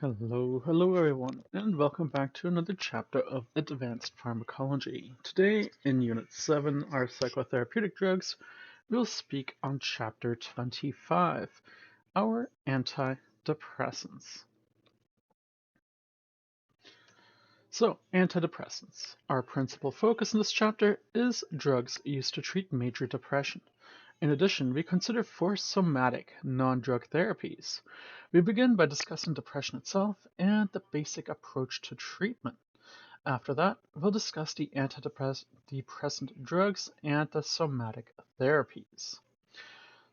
Hello everyone, and welcome back to another chapter of Advanced Pharmacology. Today, in Unit 7, our psychotherapeutic drugs, we'll speak on Chapter 25, our antidepressants. So, antidepressants. Our principal focus in this chapter is drugs used to treat major depression. In addition, we consider four somatic, non-drug therapies. We begin by discussing depression itself and the basic approach to treatment. After that, we'll discuss the antidepressant drugs and the somatic therapies.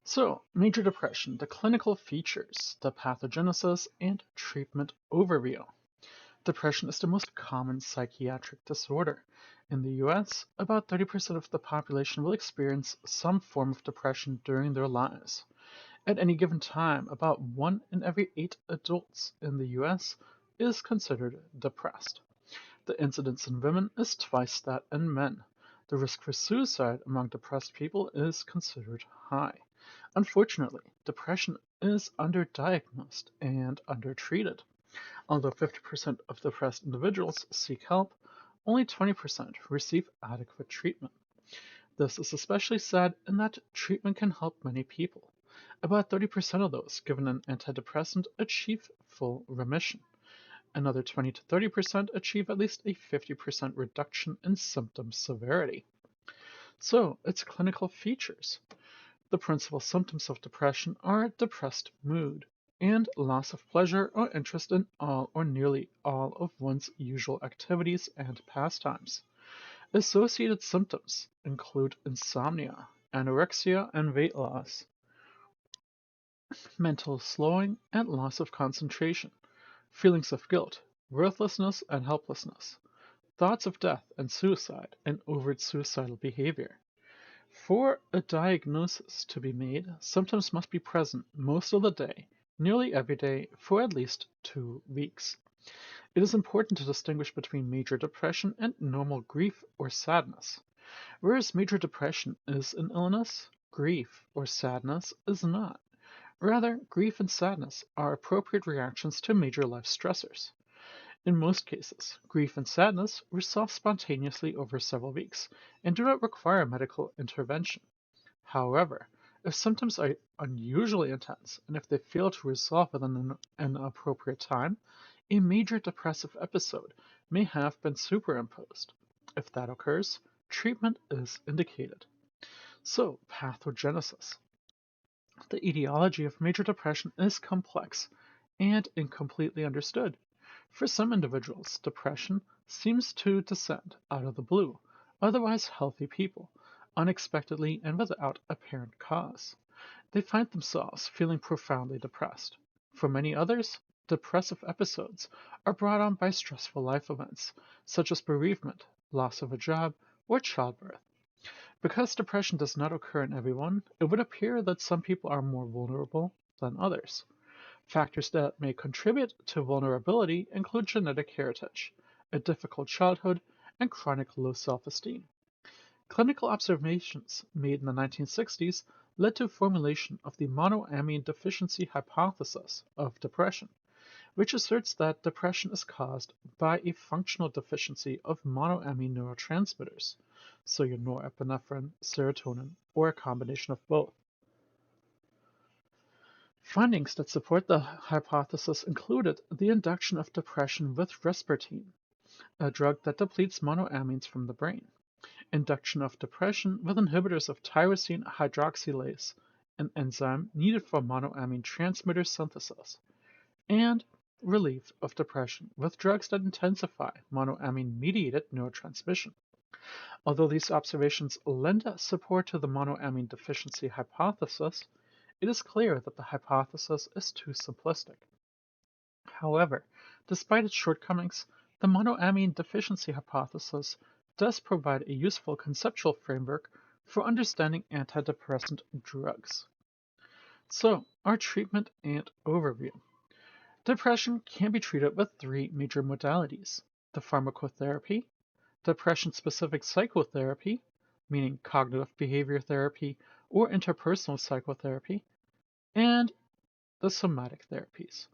So, major depression, the clinical features, the pathogenesis, and treatment overview. Depression is the most common psychiatric disorder. In the US, about 30% of the population will experience some form of depression during their lives. At any given time, about 1 in every 8 adults in the US is considered depressed. The incidence in women is twice that in men. The risk for suicide among depressed people is considered high. Unfortunately, depression is underdiagnosed and undertreated. Although 50% of depressed individuals seek help, only 20% receive adequate treatment. This is especially sad in that treatment can help many people. About 30% of those given an antidepressant achieve full remission. Another 20 to 30% achieve at least a 50% reduction in symptom severity. So, its clinical features. The principal symptoms of depression are depressed mood and loss of pleasure or interest in all or nearly all of one's usual activities and pastimes. Associated symptoms include insomnia, anorexia and weight loss, mental slowing and loss of concentration, feelings of guilt, worthlessness and helplessness, thoughts of death and suicide, and overt suicidal behavior. For a diagnosis to be made, symptoms must be present most of the day, nearly every day, for at least 2 weeks. It is important to distinguish between major depression and normal grief or sadness. Whereas major depression is an illness, grief or sadness is not. Rather, grief and sadness are appropriate reactions to major life stressors. In most cases, grief and sadness resolve spontaneously over several weeks and do not require medical intervention. However, if symptoms are unusually intense and if they fail to resolve within an appropriate time, a major depressive episode may have been superimposed. If that occurs, treatment is indicated. So, pathogenesis. The etiology of major depression is complex and incompletely understood. For some individuals, depression seems to descend out of the blue, otherwise healthy people, unexpectedly and without apparent cause. They find themselves feeling profoundly depressed. For many others, depressive episodes are brought on by stressful life events, such as bereavement, loss of a job, or childbirth. Because depression does not occur in everyone, it would appear that some people are more vulnerable than others. Factors that may contribute to vulnerability include genetic heritage, a difficult childhood, and chronic low self-esteem. Clinical observations made in the 1960s led to formulation of the monoamine deficiency hypothesis of depression, which asserts that depression is caused by a functional deficiency of monoamine neurotransmitters, so your norepinephrine, serotonin, or a combination of both. Findings that support the hypothesis included the induction of depression with risperidone, a drug that depletes monoamines from the brain, induction of depression with inhibitors of tyrosine hydroxylase, an enzyme needed for monoamine transmitter synthesis, and relief of depression with drugs that intensify monoamine-mediated neurotransmission. Although these observations lend support to the monoamine deficiency hypothesis, it is clear that the hypothesis is too simplistic. However, despite its shortcomings, the monoamine deficiency hypothesis does provide a useful conceptual framework for understanding antidepressant drugs. So, our treatment and overview. Depression can be treated with three major modalities: the pharmacotherapy, depression-specific psychotherapy, meaning cognitive behavior therapy or interpersonal psychotherapy, and the somatic therapies.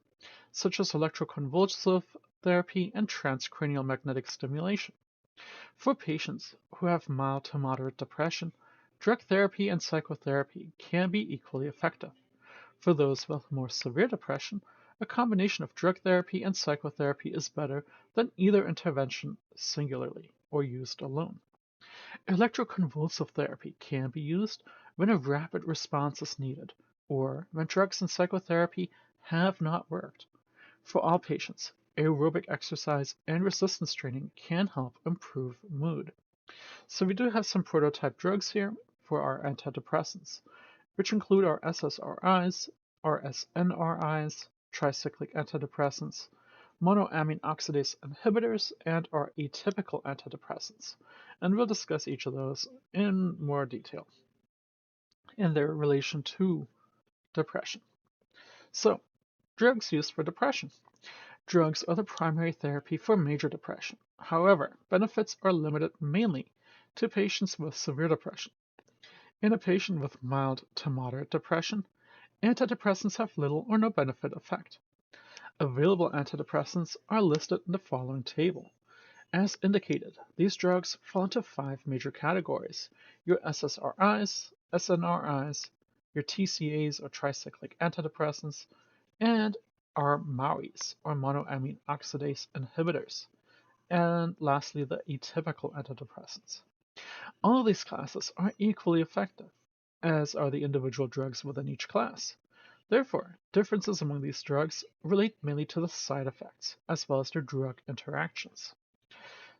such as electroconvulsive therapy and transcranial magnetic stimulation. For patients who have mild to moderate depression, drug therapy and psychotherapy can be equally effective. For those with more severe depression, a combination of drug therapy and psychotherapy is better than either intervention singularly or used alone. Electroconvulsive therapy can be used when a rapid response is needed or when drugs and psychotherapy have not worked. For all patients, aerobic exercise and resistance training can help improve mood. So we do have some prototype drugs here for our antidepressants, which include our SSRIs, our SNRIs, tricyclic antidepressants, monoamine oxidase inhibitors, and our atypical antidepressants. And we'll discuss each of those in more detail in their relation to depression. So, drugs used for depression. Drugs are the primary therapy for major depression. However, benefits are limited mainly to patients with severe depression. In a patient with mild to moderate depression, antidepressants have little or no benefit effect. Available antidepressants are listed in the following table. As indicated, these drugs fall into five major categories: your SSRIs, SNRIs, your TCAs or tricyclic antidepressants, and our MAOIs or monoamine oxidase inhibitors, and lastly the atypical antidepressants. All of these classes are equally effective, as are the individual drugs within each class. Therefore, differences among these drugs relate mainly to the side effects, as well as their drug interactions.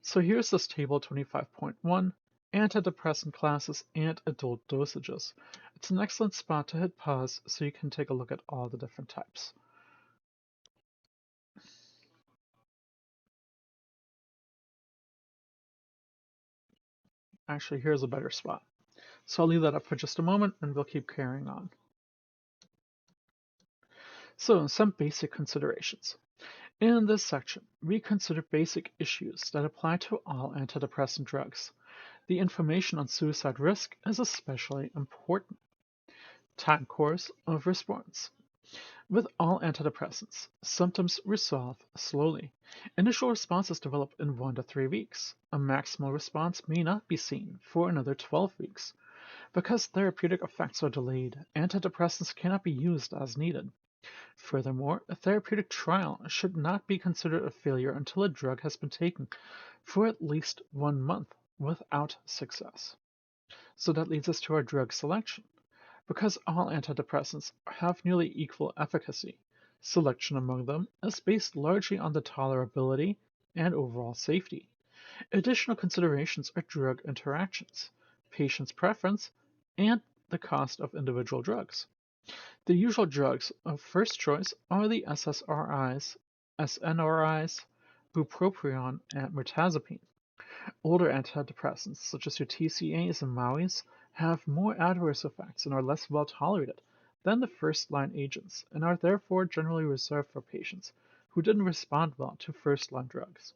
So here's this table 25.1, antidepressant classes and adult dosages. It's an excellent spot to hit pause so you can take a look at all the different types. Actually, here's a better spot. So I'll leave that up for just a moment and we'll keep carrying on. So, some basic considerations. In this section, we consider basic issues that apply to all antidepressant drugs. The information on suicide risk is especially important. Time course of response. With all antidepressants, symptoms resolve slowly. Initial responses develop in 1 to 3 weeks. A maximal response may not be seen for another 12 weeks. Because therapeutic effects are delayed, antidepressants cannot be used as needed. Furthermore, a therapeutic trial should not be considered a failure until a drug has been taken for at least 1 month without success. So that leads us to our drug selection. Because all antidepressants have nearly equal efficacy, selection among them is based largely on the tolerability and overall safety. Additional considerations are drug interactions, patient's preference, and the cost of individual drugs. The usual drugs of first choice are the SSRIs, SNRIs, bupropion, and mirtazapine. Older antidepressants, such as your TCAs and MAOIs, have more adverse effects and are less well tolerated than the first-line agents and are therefore generally reserved for patients who didn't respond well to first-line drugs.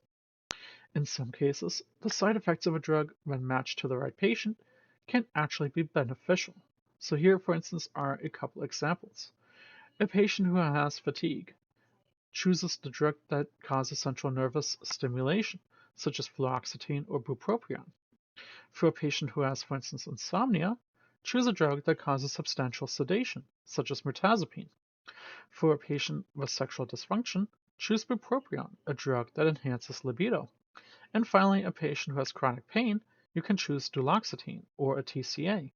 In some cases, the side effects of a drug, when matched to the right patient, can actually be beneficial. So here, for instance, are a couple examples. A patient who has fatigue chooses the drug that causes central nervous stimulation, such as fluoxetine or bupropion. For a patient who has, for instance, insomnia, choose a drug that causes substantial sedation, such as mirtazapine. For a patient with sexual dysfunction, choose bupropion, a drug that enhances libido. And finally, a patient who has chronic pain, you can choose duloxetine or a TCA,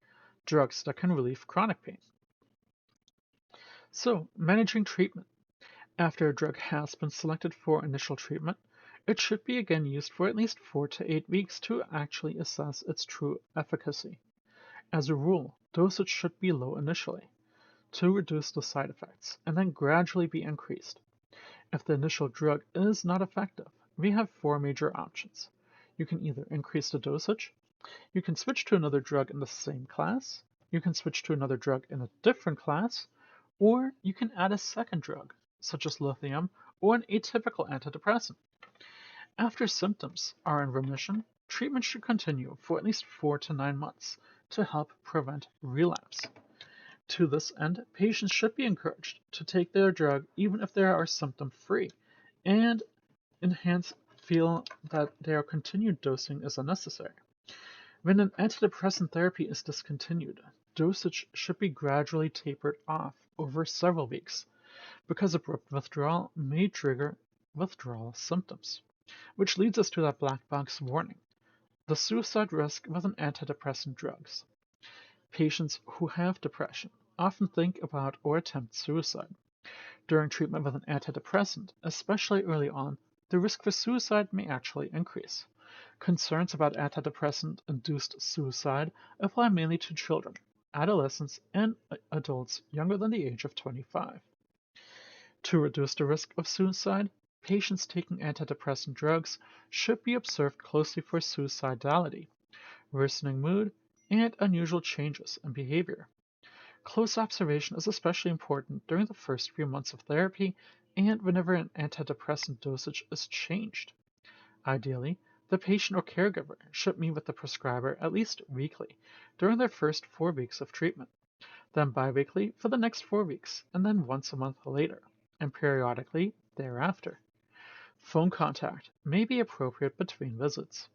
drugs that can relieve chronic pain. So, managing treatment. After a drug has been selected for initial treatment, it should be again used for at least 4 to 8 weeks to actually assess its true efficacy. As a rule, dosage should be low initially to reduce the side effects and then gradually be increased. If the initial drug is not effective, we have 4 major options. You can either increase the dosage, you can switch to another drug in the same class, you can switch to another drug in a different class, or you can add a second drug, such as lithium or an atypical antidepressant. After symptoms are in remission, treatment should continue for at least 4 to 9 months to help prevent relapse. To this end, patients should be encouraged to take their drug even if they are symptom-free, and enhance feel that their continued dosing is unnecessary. When an antidepressant therapy is discontinued, dosage should be gradually tapered off over several weeks because abrupt withdrawal may trigger withdrawal symptoms, which leads us to that black box warning, the suicide risk with an antidepressant drugs. Patients who have depression often think about or attempt suicide. During treatment with an antidepressant, especially early on, the risk for suicide may actually increase. Concerns about antidepressant-induced suicide apply mainly to children, adolescents, and adults younger than the age of 25. To reduce the risk of suicide, patients taking antidepressant drugs should be observed closely for suicidality, worsening mood, and unusual changes in behavior. Close observation is especially important during the first few months of therapy and whenever an antidepressant dosage is changed. Ideally, the patient or caregiver should meet with the prescriber at least weekly during their first 4 weeks of treatment, then biweekly for the next 4 weeks, and then once a month later, and periodically thereafter. Phone contact may be appropriate between visits.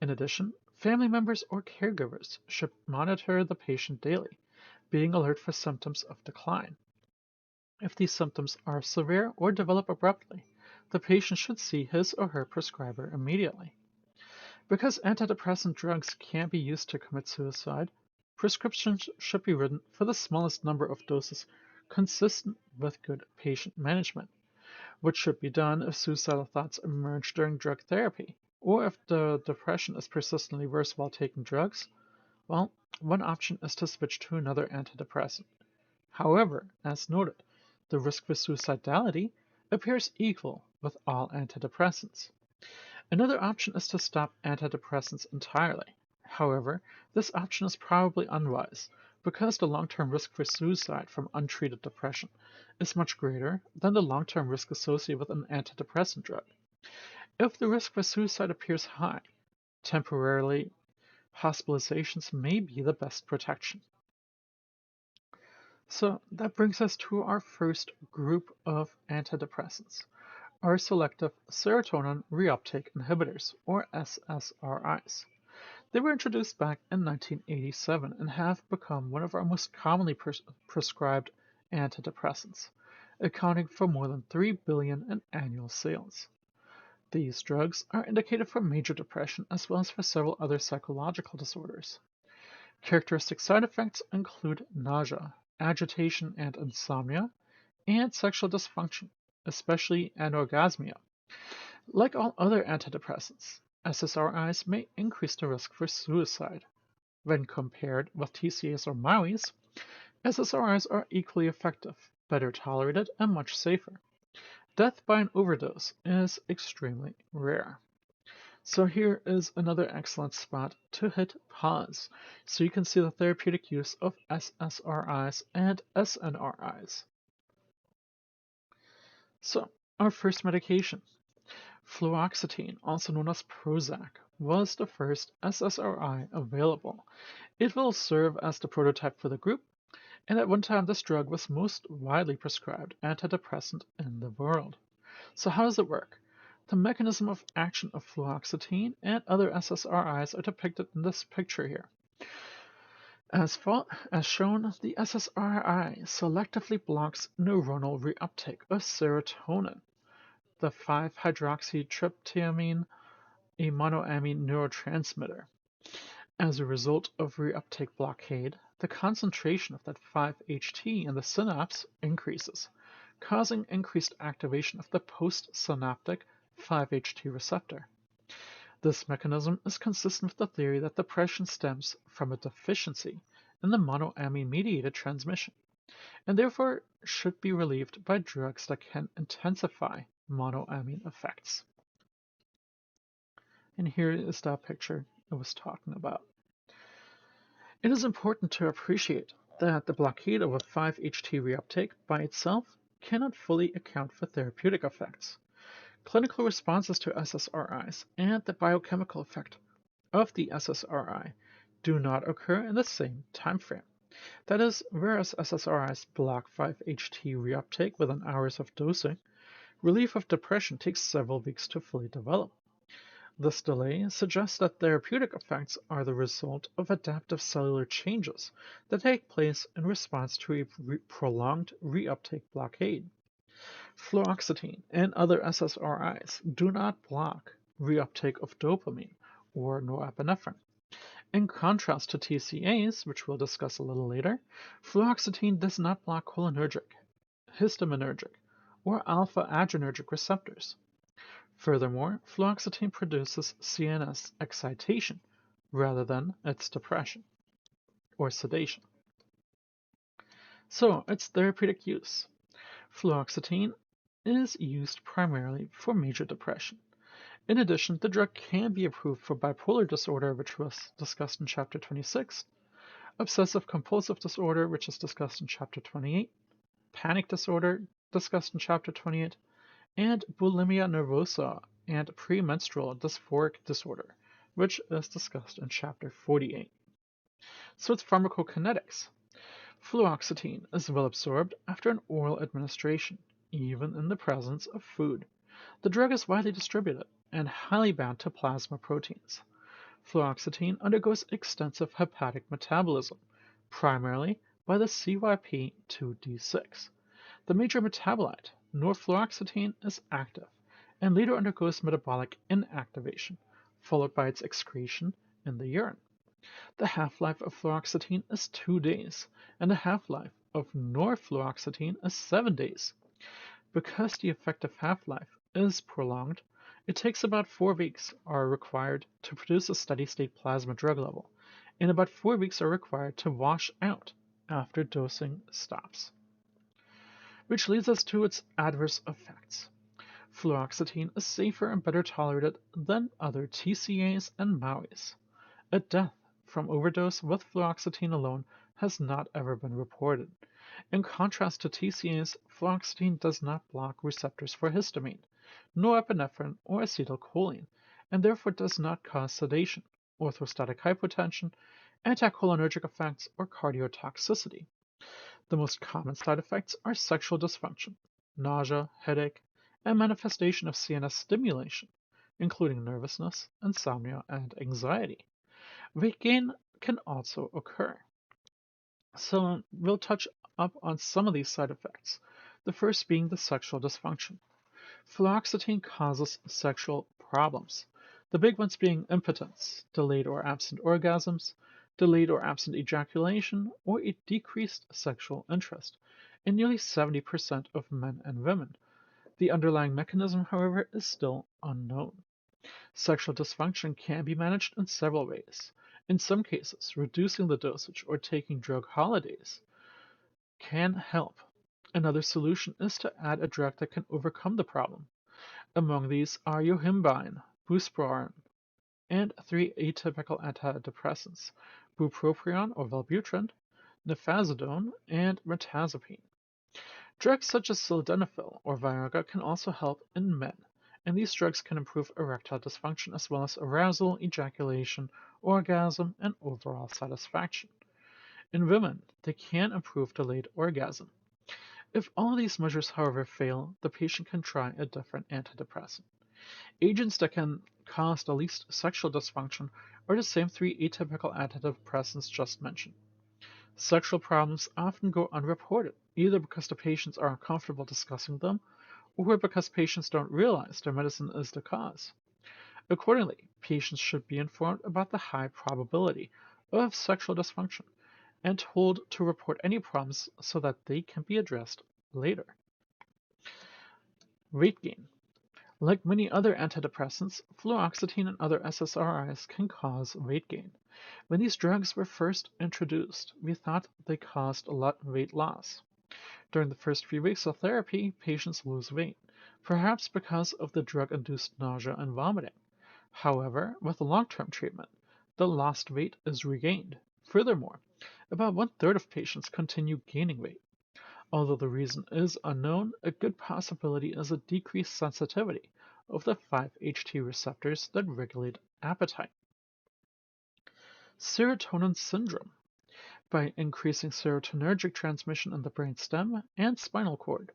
In addition, family members or caregivers should monitor the patient daily, being alert for symptoms of decline. If these symptoms are severe or develop abruptly, the patient should see his or her prescriber immediately. Because antidepressant drugs can be used to commit suicide, prescriptions should be written for the smallest number of doses consistent with good patient management, which should be done if suicidal thoughts emerge during drug therapy, or if the depression is persistently worse while taking drugs. Well, one option is to switch to another antidepressant. However, as noted, the risk for suicidality appears equal with all antidepressants. Another option is to stop antidepressants entirely. However, this option is probably unwise because the long-term risk for suicide from untreated depression is much greater than the long-term risk associated with an antidepressant drug. If the risk for suicide appears high, temporarily hospitalizations may be the best protection. So that brings us to our first group of antidepressants, our selective serotonin reuptake inhibitors, or SSRIs. They were introduced back in 1987 and have become one of our most commonly prescribed antidepressants, accounting for more than 3 billion in annual sales. These drugs are indicated for major depression as well as for several other psychological disorders. Characteristic side effects include nausea, agitation and insomnia, and sexual dysfunction, especially anorgasmia. Like all other antidepressants, SSRIs may increase the risk for suicide. When compared with TCAs or MAOIs, SSRIs are equally effective, better tolerated, and much safer. Death by an overdose is extremely rare. So here is another excellent spot to hit pause so you can see the therapeutic use of SSRIs and SNRIs. So, our first medication, fluoxetine, also known as Prozac, was the first SSRI available. It will serve as the prototype for the group, and at one time this drug was most widely prescribed antidepressant in the world. So how does it work? The mechanism of action of fluoxetine and other SSRIs are depicted in this picture here. As shown, the SSRI selectively blocks neuronal reuptake of serotonin, the 5-hydroxytryptamine, a monoamine neurotransmitter. As a result of reuptake blockade, the concentration of that 5-HT in the synapse increases, causing increased activation of the postsynaptic 5-HT receptor. This mechanism is consistent with the theory that depression stems from a deficiency in the monoamine-mediated transmission, and therefore should be relieved by drugs that can intensify monoamine effects. And here is that picture I was talking about. It is important to appreciate that the blockade of a 5-HT reuptake by itself cannot fully account for therapeutic effects. Clinical responses to SSRIs and the biochemical effect of the SSRI do not occur in the same time frame, That is, whereas SSRIs block 5-HT reuptake within hours of dosing, relief of depression takes several weeks to fully develop. This delay suggests that therapeutic effects are the result of adaptive cellular changes that take place in response to a prolonged reuptake blockade. Fluoxetine and other SSRIs do not block reuptake of dopamine or norepinephrine. In contrast to TCAs, which we'll discuss a little later, fluoxetine does not block cholinergic, histaminergic, or alpha adrenergic receptors. Furthermore, fluoxetine produces CNS excitation rather than its depression or sedation. So, its therapeutic use. Fluoxetine is used primarily for major depression. In addition, the drug can be approved for bipolar disorder, which was discussed in Chapter 26, obsessive compulsive disorder, which is discussed in Chapter 28, panic disorder, discussed in Chapter 28, and bulimia nervosa and premenstrual dysphoric disorder, which is discussed in Chapter 48. So its pharmacokinetics. Fluoxetine is well absorbed after an oral administration, even in the presence of food. The drug is widely distributed and highly bound to plasma proteins. Fluoxetine undergoes extensive hepatic metabolism, primarily by the CYP2D6. The major metabolite, norfluoxetine, is active and later undergoes metabolic inactivation, followed by its excretion in the urine. The half-life of fluoxetine is 2 days, and the half-life of norfluoxetine is 7 days. Because the effective half-life is prolonged, it takes about 4 weeks are required to produce a steady-state plasma drug level, and about 4 weeks are required to wash out after dosing stops. Which leads us to its adverse effects. Fluoxetine is safer and better tolerated than other TCAs and MAOIs. A death from overdose with fluoxetine alone has not ever been reported. In contrast to TCAs, fluoxetine does not block receptors for histamine, norepinephrine, or acetylcholine, and therefore does not cause sedation, orthostatic hypotension, anticholinergic effects, or cardiotoxicity. The most common side effects are sexual dysfunction, nausea, headache, and manifestation of CNS stimulation, including nervousness, insomnia, and anxiety. Weight gain can also occur. So we'll touch up on some of these side effects, the first being the sexual dysfunction. Fluoxetine causes sexual problems, the big ones being impotence, delayed or absent orgasms, delayed or absent ejaculation, or a decreased sexual interest in nearly 70% of men and women. The underlying mechanism, however, is still unknown. Sexual dysfunction can be managed in several ways. In some cases, reducing the dosage or taking drug holidays can help. Another solution is to add a drug that can overcome the problem. Among these are yohimbine, buspirone, and 3 atypical antidepressants, bupropion or Wellbutrin, nifazodone, and mirtazapine. Drugs such as sildenafil or Viagra can also help in men, and these drugs can improve erectile dysfunction as well as arousal, ejaculation, orgasm, and overall satisfaction. In women, they can improve delayed orgasm. If all of these measures, however, fail, the patient can try a different antidepressant. Agents that can cause the least sexual dysfunction are the same 3 atypical antidepressants just mentioned. Sexual problems often go unreported, either because the patients are uncomfortable discussing them or because patients don't realize their medicine is the cause. Accordingly, patients should be informed about the high probability of sexual dysfunction and told to report any problems so that they can be addressed later. Weight gain. Like many other antidepressants, fluoxetine and other SSRIs can cause weight gain. When these drugs were first introduced, we thought they caused weight loss. During the first few weeks of therapy, patients lose weight, perhaps because of the drug-induced nausea and vomiting. However, with long-term treatment, the lost weight is regained. Furthermore, about one-third of patients continue gaining weight. Although the reason is unknown, a good possibility is a decreased sensitivity of the 5-HT receptors that regulate appetite. Serotonin syndrome. by increasing serotonergic transmission in the brainstem and spinal cord.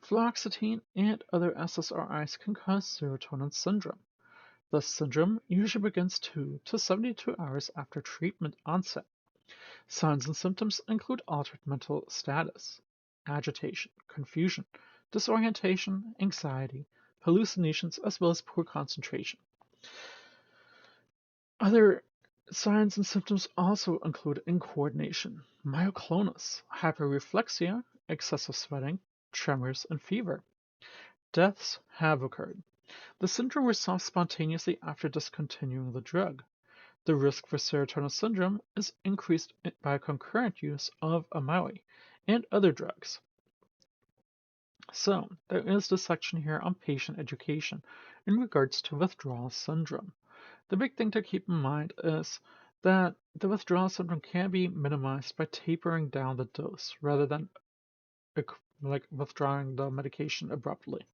Fluoxetine and other SSRIs can cause serotonin syndrome. This syndrome usually begins 2 to 72 hours after treatment onset. Signs and symptoms include altered mental status, agitation, confusion, disorientation, anxiety, hallucinations, as well as poor concentration. Other signs and symptoms also include incoordination, myoclonus, hyperreflexia, excessive sweating, tremors, and fever. Deaths have occurred. The syndrome resolves spontaneously after discontinuing the drug. The risk for serotonin syndrome is increased by concurrent use of a MAOI and other drugs. So, there is this section here on patient education in regards to withdrawal syndrome. The big thing to keep in mind is that the withdrawal syndrome can be minimized by tapering down the dose rather than like withdrawing the medication abruptly.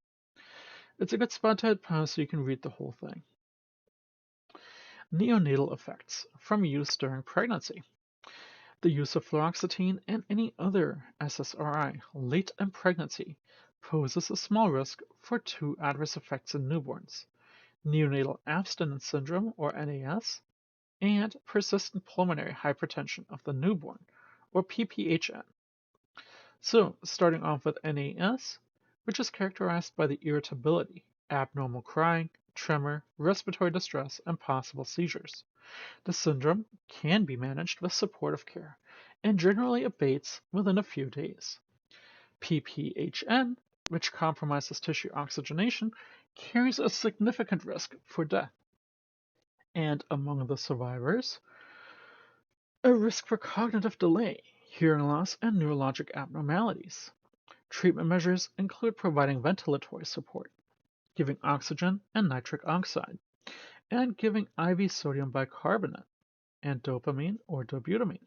It's a good spot to hit pause so you can read the whole thing. Neonatal effects from use during pregnancy. The use of fluoxetine and any other SSRI late in pregnancy poses a small risk for two adverse effects in newborns: neonatal abstinence syndrome, or NAS, and persistent pulmonary hypertension of the newborn, or PPHN. So, starting off with NAS, which is characterized by the irritability, abnormal crying, tremor, respiratory distress, and possible seizures. The syndrome can be managed with supportive care and generally abates within a few days. PPHN, which compromises tissue oxygenation, carries a significant risk for death. And among the survivors, a risk for cognitive delay, hearing loss, and neurologic abnormalities. Treatment measures include providing ventilatory support, giving oxygen and nitric oxide, and giving IV sodium bicarbonate and dopamine or dobutamine.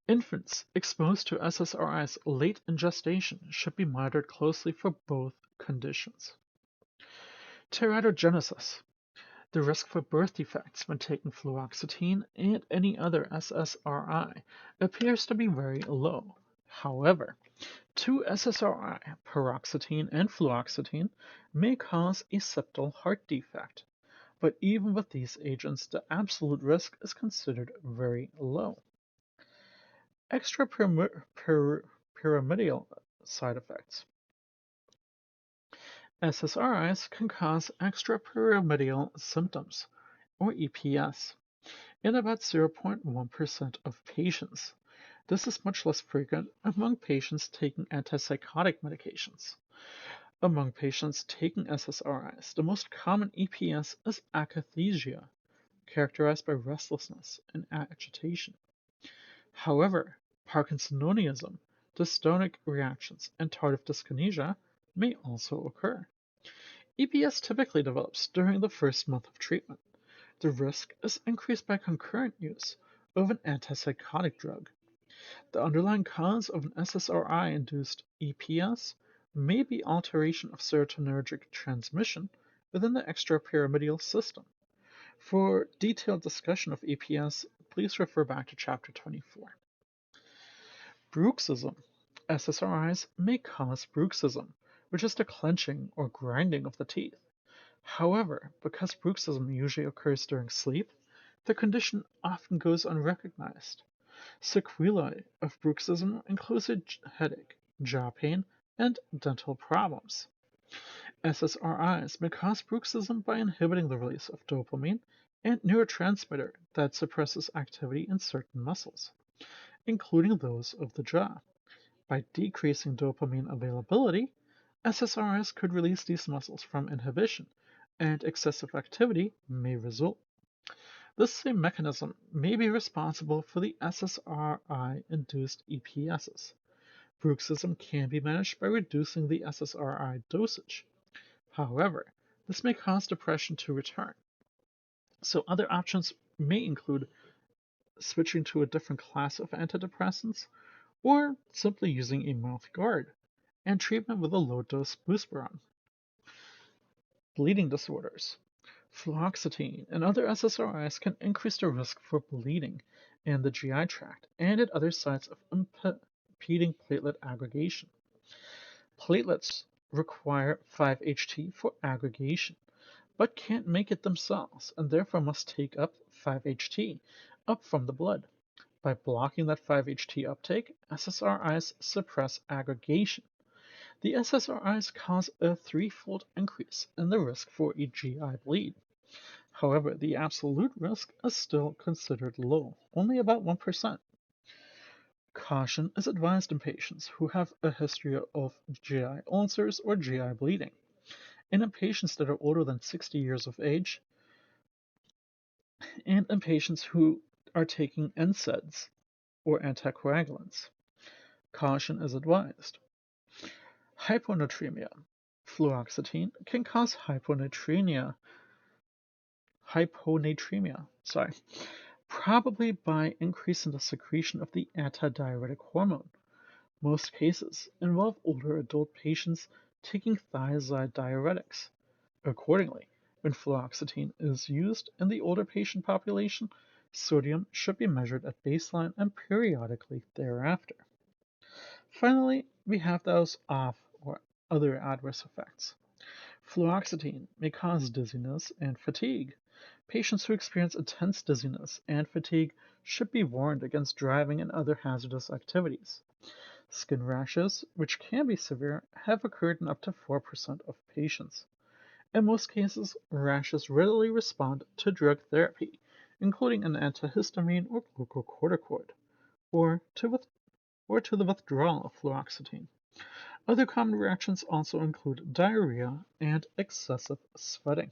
Infants exposed to SSRIs late in gestation should be monitored closely for both conditions. Teratogenesis. The risk for birth defects when taking fluoxetine and any other SSRI appears to be very low. However, 2-SSRI, paroxetine and fluoxetine, may cause a septal heart defect, but even with these agents, the absolute risk is considered very low. Extrapyramidal side effects. SSRIs can cause extrapyramidal symptoms, or EPS, in about 0.1% of patients. This is much less frequent among patients taking antipsychotic medications. Among patients taking SSRIs, the most common EPS is akathisia, characterized by restlessness and agitation. However, Parkinsonism, dystonic reactions, and tardive dyskinesia may also occur. EPS typically develops during the first month of treatment. The risk is increased by concurrent use of an antipsychotic drug. The underlying cause of an SSRI-induced EPS may be alteration of serotonergic transmission within the extrapyramidal system. For detailed discussion of EPS, please refer back to chapter 24. Bruxism. SSRIs may cause bruxism, which is the clenching or grinding of the teeth. However, because bruxism usually occurs during sleep, the condition often goes unrecognized. Sequelae of bruxism include headache, jaw pain, and dental problems. SSRIs may cause bruxism by inhibiting the release of dopamine and neurotransmitter that suppresses activity in certain muscles, including those of the jaw. By decreasing dopamine availability, SSRIs could release these muscles from inhibition, and excessive activity may result. This same mechanism may be responsible for the SSRI-induced EPSs. Bruxism can be managed by reducing the SSRI dosage. However, this may cause depression to return. So other options may include switching to a different class of antidepressants, or simply using a mouth guard, and treatment with a low-dose buspirone. Bleeding disorders. Fluoxetine and other SSRIs can increase the risk for bleeding in the GI tract and at other sites of impeding platelet aggregation. Platelets require 5-HT for aggregation, but can't make it themselves and therefore must take up 5-HT up from the blood. By blocking that 5-HT uptake, SSRIs suppress aggregation. The SSRIs cause a threefold increase in the risk for a GI bleed. However, the absolute risk is still considered low, only about 1%. Caution is advised in patients who have a history of GI ulcers or GI bleeding, and in patients that are older than 60 years of age, and in patients who are taking NSAIDs or anticoagulants. Caution is advised. Hyponatremia. Fluoxetine can cause hyponatremia, probably by increasing the secretion of the antidiuretic hormone. Most cases involve older adult patients taking thiazide diuretics. Accordingly, when fluoxetine is used in the older patient population, sodium should be measured at baseline and periodically thereafter. Finally, we have those off or other adverse effects. Fluoxetine may cause dizziness and fatigue. Patients who experience intense dizziness and fatigue should be warned against driving and other hazardous activities. Skin rashes, which can be severe, have occurred in up to 4% of patients. In most cases, rashes readily respond to drug therapy, including an antihistamine or glucocorticoid, or to the withdrawal of fluoxetine. Other common reactions also include diarrhea and excessive sweating.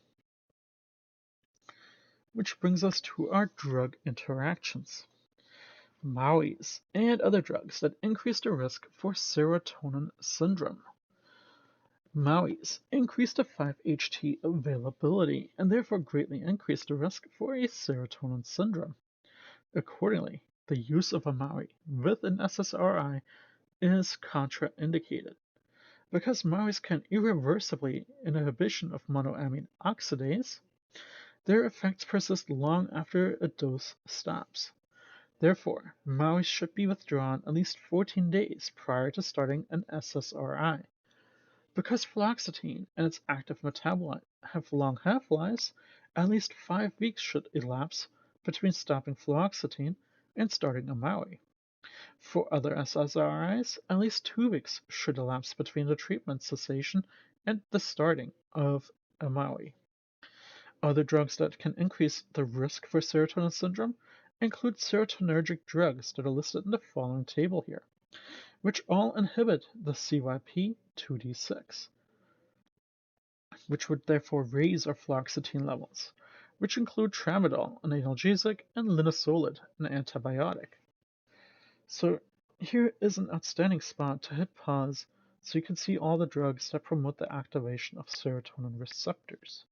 Which brings us to our drug interactions. MAOIs and other drugs that increase the risk for serotonin syndrome. MAOIs increase the 5-HT availability and therefore greatly increase the risk for a serotonin syndrome. Accordingly, the use of a MAOI with an SSRI is contraindicated. Because MAOIs can irreversibly inhibition of monoamine oxidase, their effects persist long after a dose stops. Therefore, MAOIs should be withdrawn at least 14 days prior to starting an SSRI. Because fluoxetine and its active metabolite have long half-lives, at least 5 weeks should elapse between stopping fluoxetine and starting a MAOI. For other SSRIs, at least 2 weeks should elapse between the treatment cessation and the starting of a MAOI. Other drugs that can increase the risk for serotonin syndrome include serotonergic drugs that are listed in the following table here, which all inhibit the CYP2D6, which would therefore raise our fluoxetine levels, which include tramadol, an analgesic, and linezolid, an antibiotic. So here is an outstanding spot to hit pause so you can see all the drugs that promote the activation of serotonin receptors.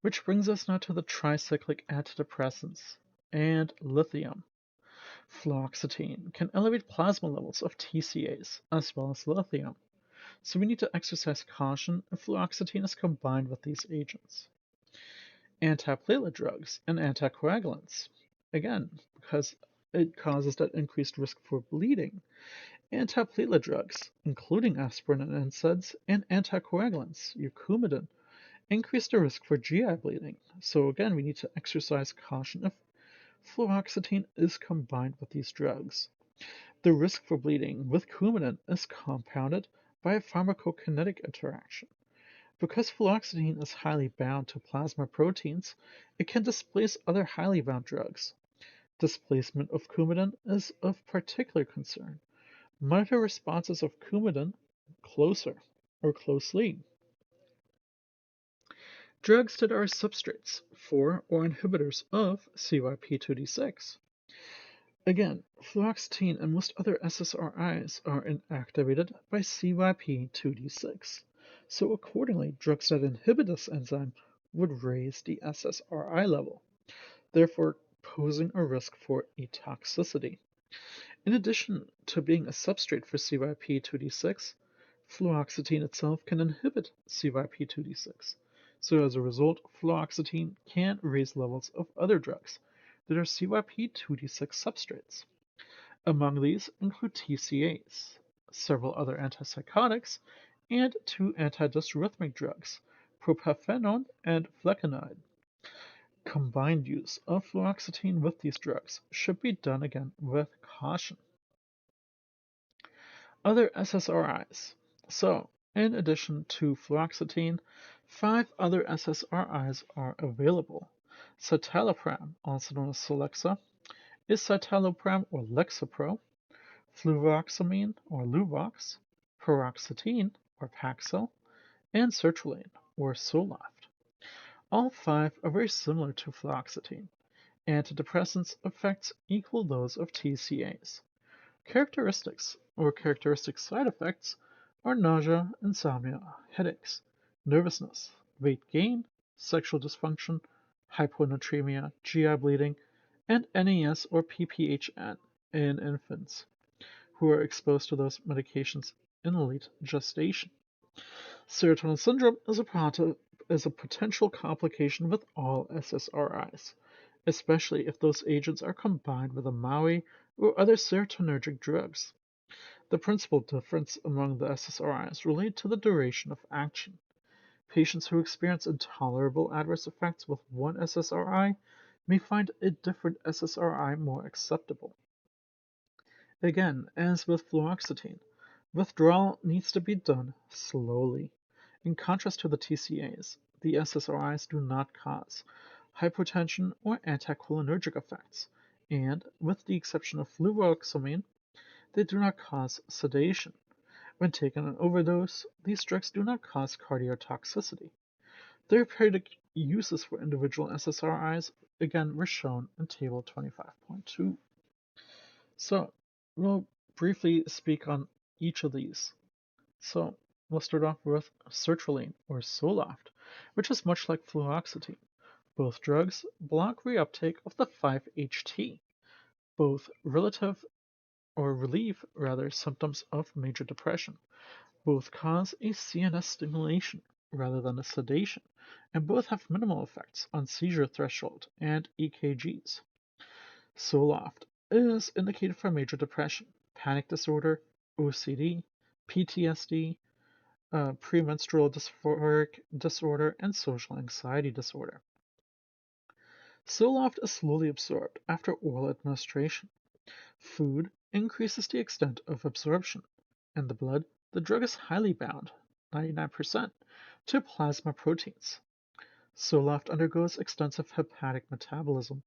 Which brings us now to the tricyclic antidepressants and lithium. Fluoxetine can elevate plasma levels of TCAs as well as lithium, so we need to exercise caution if fluoxetine is combined with these agents. Antiplatelet drugs and anticoagulants, again, because it causes that increased risk for bleeding. Antiplatelet drugs, including aspirin and NSAIDs, and anticoagulants, Coumadin, increase the risk for GI bleeding. So again, we need to exercise caution if fluoxetine is combined with these drugs. The risk for bleeding with Coumadin is compounded by a pharmacokinetic interaction. Because fluoxetine is highly bound to plasma proteins, it can displace other highly bound drugs. Displacement of Coumadin is of particular concern. Monitor responses of Coumadin closely. Drugs that are substrates for or inhibitors of CYP2D6. Again, fluoxetine and most other SSRIs are inactivated by CYP2D6, so accordingly, drugs that inhibit this enzyme would raise the SSRI level, therefore posing a risk for a toxicity. In addition to being a substrate for CYP2D6, fluoxetine itself can inhibit CYP2D6, So as a result, fluoxetine can raise levels of other drugs that are CYP2D6 substrates. Among these include TCAs, several other antipsychotics, and two antidysrhythmic drugs, propafenone and flecainide. Combined use of fluoxetine with these drugs should be done again with caution. Other SSRIs. So, in addition to fluoxetine, 5 other SSRIs are available. Citalopram, also known as Celexa, escitalopram or Lexapro, fluvoxamine or Luvox, paroxetine or Paxil, and sertraline or Zoloft. All 5 are very similar to fluoxetine. Antidepressants' effects equal those of TCAs. Characteristics or characteristic side effects are nausea, insomnia, headaches, nervousness, weight gain, sexual dysfunction, hyponatremia, GI bleeding, and NAS or PPHN in infants who are exposed to those medications in late gestation. Serotonin syndrome is a potential complication with all SSRIs, especially if those agents are combined with a MAOI or other serotonergic drugs. The principal difference among the SSRIs relate to the duration of action. Patients who experience intolerable adverse effects with one SSRI may find a different SSRI more acceptable. Again, as with fluoxetine, withdrawal needs to be done slowly. In contrast to the TCAs, the SSRIs do not cause hypotension or anticholinergic effects, and, with the exception of fluvoxamine, they do not cause sedation. When taken in overdose, these drugs do not cause cardiotoxicity. Therapeutic uses for individual SSRIs again were shown in Table 25.2. So, we'll briefly speak on each of these. So, we'll start off with sertraline or Zoloft, which is much like fluoxetine. Both drugs block reuptake of the 5-HT. Both relieve symptoms of major depression. Both cause a CNS stimulation rather than a sedation, and both have minimal effects on seizure threshold and EKGs. Zoloft is indicated for major depression, panic disorder, OCD, PTSD, premenstrual dysphoric disorder, and social anxiety disorder. Zoloft is slowly absorbed after oral administration. Food increases the extent of absorption. In the blood, the drug is highly bound, 99%, to plasma proteins. Zoloft undergoes extensive hepatic metabolism,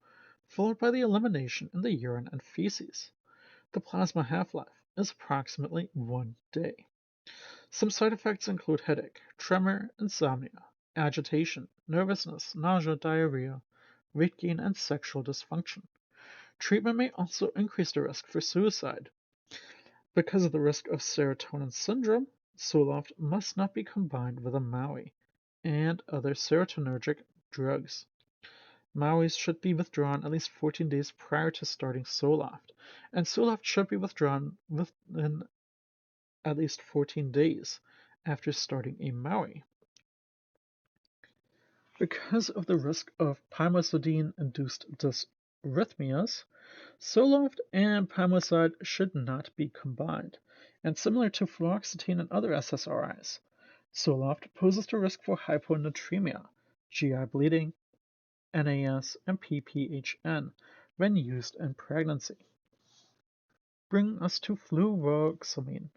followed by the elimination in the urine and feces. The plasma half-life is approximately 1 day. Some side effects include headache, tremor, insomnia, agitation, nervousness, nausea, diarrhea, weight gain, and sexual dysfunction. Treatment may also increase the risk for suicide. Because of the risk of serotonin syndrome, Zoloft must not be combined with a MAOI and other serotonergic drugs. MAOIs should be withdrawn at least 14 days prior to starting Zoloft, and Zoloft should be withdrawn within at least 14 days after starting a MAOI. Because of the risk of palmosodine-induced dysrhythmias, Zoloft and palmoside should not be combined, and similar to fluoxetine and other SSRIs, Zoloft poses the risk for hyponatremia, GI bleeding, NAS, and PPHN when used in pregnancy. Bringing us to fluvoxamine,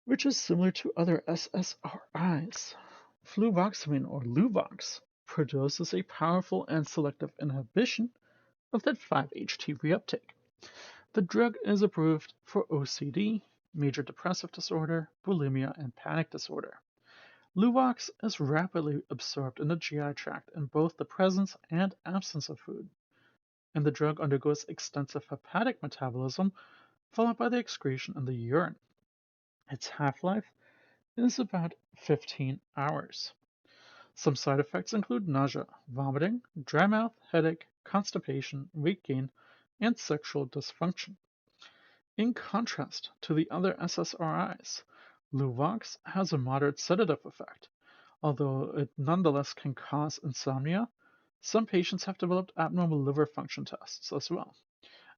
which is similar to other SSRIs. Fluvoxamine, or Luvox, produces a powerful and selective inhibition of that 5-HT reuptake. The drug is approved for OCD, major depressive disorder, bulimia, and panic disorder. Luvox is rapidly absorbed in the GI tract in both the presence and absence of food, and the drug undergoes extensive hepatic metabolism followed by the excretion in the urine. Its half-life is about 15 hours. Some side effects include nausea, vomiting, dry mouth, headache, constipation, weight gain, and sexual dysfunction. In contrast to the other SSRIs, Luvox has a moderate sedative effect, Although it nonetheless can cause insomnia, some patients have developed abnormal liver function tests as well.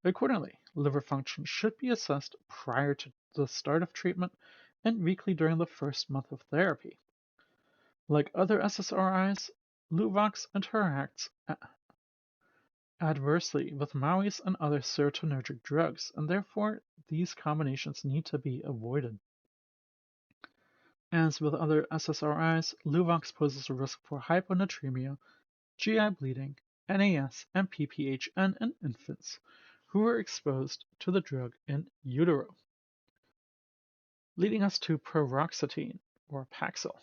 Accordingly, liver function should be assessed prior to the start of treatment and weekly during the first month of therapy. Like other SSRIs, Luvox interacts adversely with MAOIs and other serotonergic drugs, and therefore these combinations need to be avoided. As with other SSRIs, Luvox poses a risk for hyponatremia, GI bleeding, NAS, and PPHN in infants who were exposed to the drug in utero, leading us to paroxetine, or Paxil,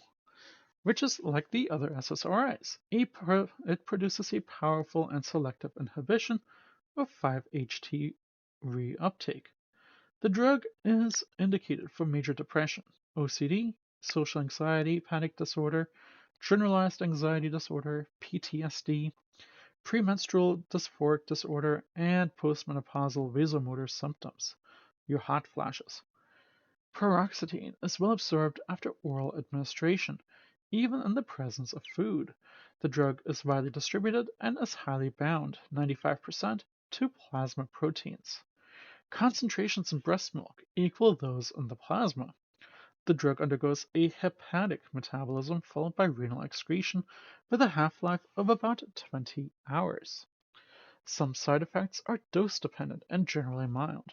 which is like the other SSRIs. It produces a powerful and selective inhibition of 5-HT reuptake. The drug is indicated for major depression, OCD, social anxiety, panic disorder, generalized anxiety disorder, PTSD, premenstrual dysphoric disorder, and postmenopausal vasomotor symptoms, your hot flashes. Paroxetine is well absorbed after oral administration, even in the presence of food. The drug is widely distributed and is highly bound, 95%, to plasma proteins. Concentrations in breast milk equal those in the plasma. The drug undergoes a hepatic metabolism followed by renal excretion with a half-life of about 20 hours. Some side effects are dose-dependent and generally mild.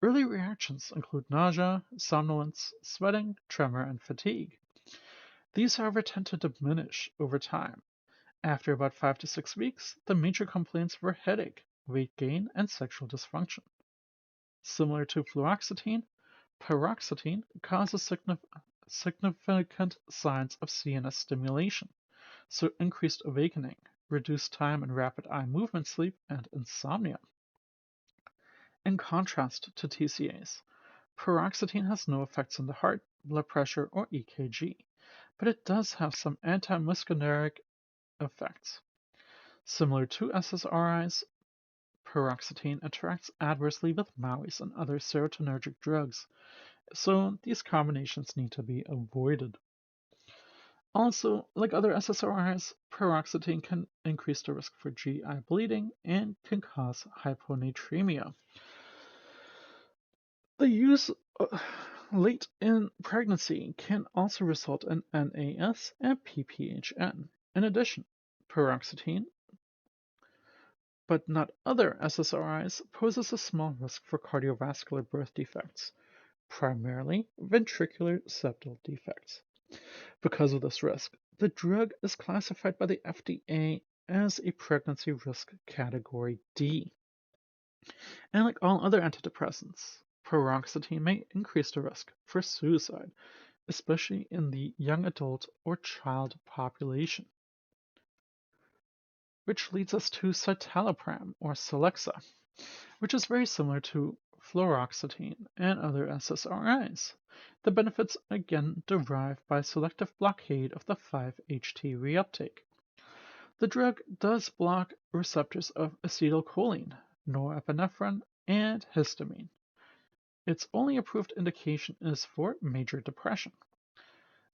Early reactions include nausea, somnolence, sweating, tremor, and fatigue. These, however, tend to diminish over time. After about 5 to 6 weeks, the major complaints were headache, weight gain, and sexual dysfunction. Similar to fluoxetine, paroxetine causes significant signs of CNS stimulation, so increased awakening, reduced time and rapid eye movement sleep, and insomnia. In contrast to TCAs, paroxetine has no effects on the heart, blood pressure, or EKG, but it does have some antimuscarinic effects. Similar to SSRIs, paroxetine interacts adversely with MAOIs and other serotonergic drugs, so these combinations need to be avoided. Also, like other SSRIs, paroxetine can increase the risk for GI bleeding and can cause hyponatremia. The use late in pregnancy can also result in NAS and PPHN. In addition, paroxetine, but not other SSRIs, poses a small risk for cardiovascular birth defects, primarily ventricular septal defects. Because of this risk, the drug is classified by the FDA as a pregnancy risk category D. And like all other antidepressants, paroxetine may increase the risk for suicide, especially in the young adult or child population. Which leads us to citalopram, or Celexa, which is very similar to fluoxetine and other SSRIs. The benefits again derive by selective blockade of the 5-HT reuptake. The drug does block receptors of acetylcholine, norepinephrine, and histamine. Its only approved indication is for major depression.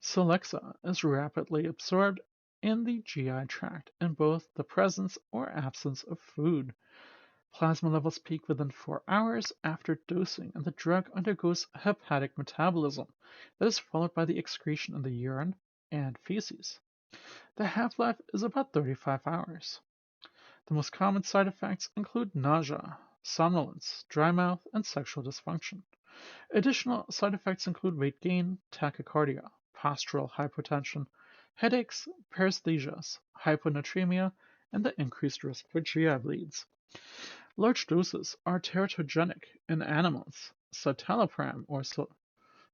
Celexa is rapidly absorbed in the GI tract in both the presence or absence of food. Plasma levels peak within 4 hours after dosing, and the drug undergoes hepatic metabolism that is followed by the excretion in the urine and feces. The half-life is about 35 hours. The most common side effects include nausea, somnolence, dry mouth, and sexual dysfunction. Additional side effects include weight gain, tachycardia, postural hypotension, headaches, paresthesias, hyponatremia, and the increased risk for GI bleeds. Large doses are teratogenic in animals. Citalopram or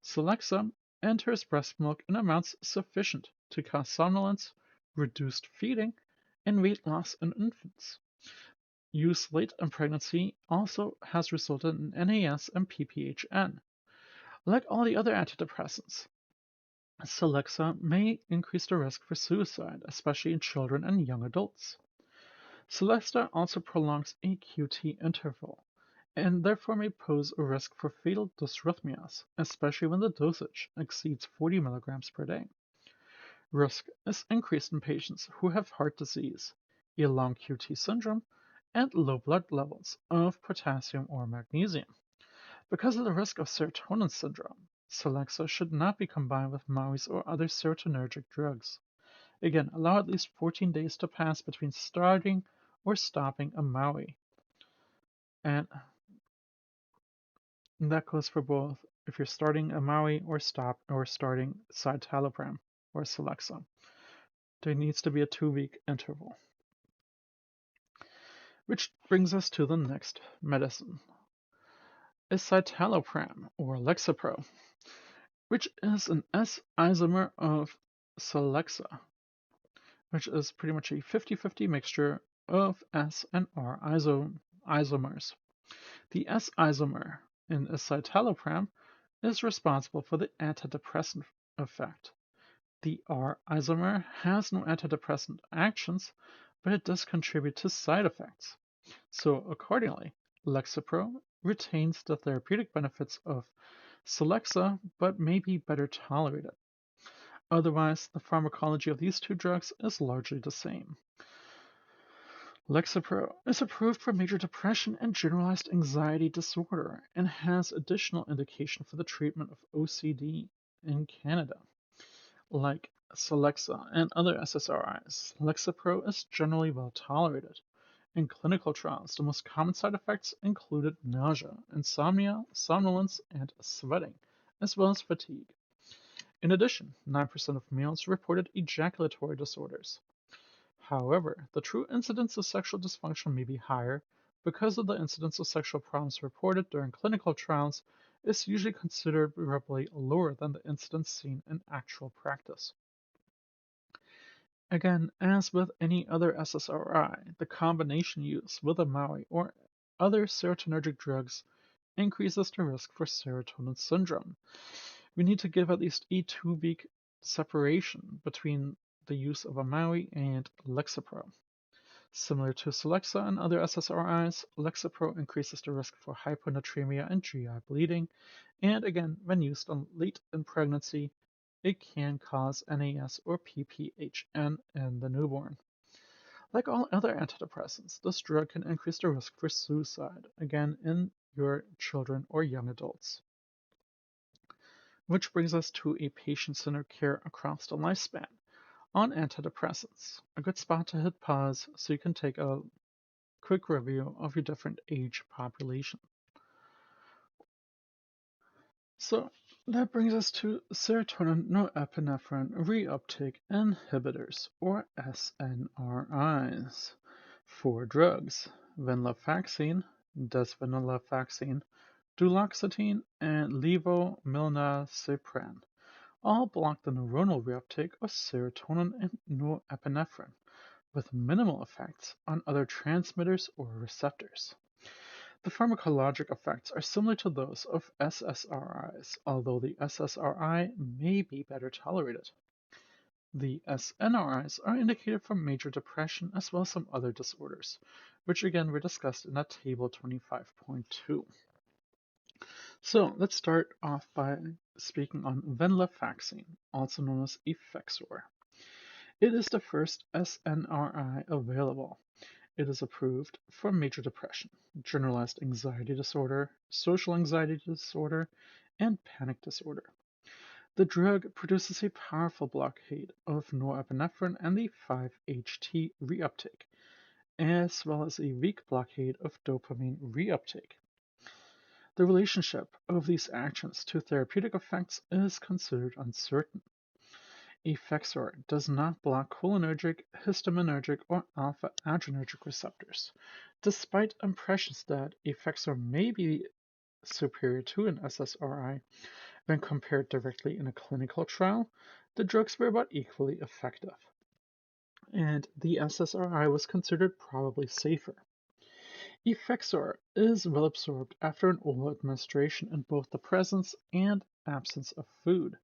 Celexa enters breast milk in amounts sufficient to cause somnolence, reduced feeding, and weight loss in infants. Use late in pregnancy also has resulted in NAS and PPHN. Like all the other antidepressants, Celexa may increase the risk for suicide, especially in children and young adults. Celexa also prolongs a QT interval, and therefore may pose a risk for fatal dysrhythmias, especially when the dosage exceeds 40 milligrams per day. Risk is increased in patients who have heart disease, a long QT syndrome, and low blood levels of potassium or magnesium. Because of the risk of serotonin syndrome, Celexa should not be combined with MAOIs or other serotonergic drugs. Again, allow at least 14 days to pass between starting or stopping a MAOI. And that goes for both if you're starting a MAOI or starting citalopram or Celexa. There needs to be a 2-week interval. Which brings us to the next medicine, escitalopram or Lexapro, which is an S isomer of Celexa, which is pretty much a 50-50 mixture of S and R isomers. The S isomer in escitalopram is responsible for the antidepressant effect. The R isomer has no antidepressant actions, but it does contribute to side effects. So accordingly, Lexapro retains the therapeutic benefits of Celexa but may be better tolerated. Otherwise, the pharmacology of these two drugs is largely the same. Lexapro is approved for major depression and generalized anxiety disorder and has additional indication for the treatment of OCD in Canada. Like Celexa and other SSRIs, Lexapro is generally well tolerated. In clinical trials, the most common side effects included nausea, insomnia, somnolence, and sweating, as well as fatigue. In addition, 9% of males reported ejaculatory disorders. However, the true incidence of sexual dysfunction may be higher because of the incidence of sexual problems reported during clinical trials is usually considerably lower than the incidence seen in actual practice. Again, as with any other SSRI, the combination use with a MAOI or other serotonergic drugs increases the risk for serotonin syndrome. We need to give at least a 2-week separation between the use of a MAOI and Lexapro. Similar to Celexa and other SSRIs, Lexapro increases the risk for hyponatremia and GI bleeding, and again, when used late in pregnancy, it can cause NAS or PPHN in the newborn. Like all other antidepressants, this drug can increase the risk for suicide, again in your children or young adults. Which brings us to a patient-centered care across the lifespan. On antidepressants, a good spot to hit pause so you can take a quick review of your different age population. So that brings us to serotonin norepinephrine reuptake inhibitors, or SNRIs. 4 drugs: venlafaxine, desvenlafaxine, duloxetine, and levomilnacipran all block the neuronal reuptake of serotonin and norepinephrine, with minimal effects on other transmitters or receptors. The pharmacologic effects are similar to those of SSRIs, although the SSRI may be better tolerated. The SNRIs are indicated for major depression as well as some other disorders, which again were discussed in that table 25.2. So let's start off by speaking on venlafaxine, also known as Effexor. It is the first SNRI available. It is approved for major depression, generalized anxiety disorder, social anxiety disorder, and panic disorder. The drug produces a powerful blockade of norepinephrine and the 5-HT reuptake, as well as a weak blockade of dopamine reuptake. The relationship of these actions to therapeutic effects is considered uncertain. Effexor does not block cholinergic, histaminergic, or alpha-adrenergic receptors. Despite impressions that Effexor may be superior to an SSRI when compared directly in a clinical trial, the drugs were about equally effective, and the SSRI was considered probably safer. Effexor is well absorbed after an oral administration in both the presence and absence of food.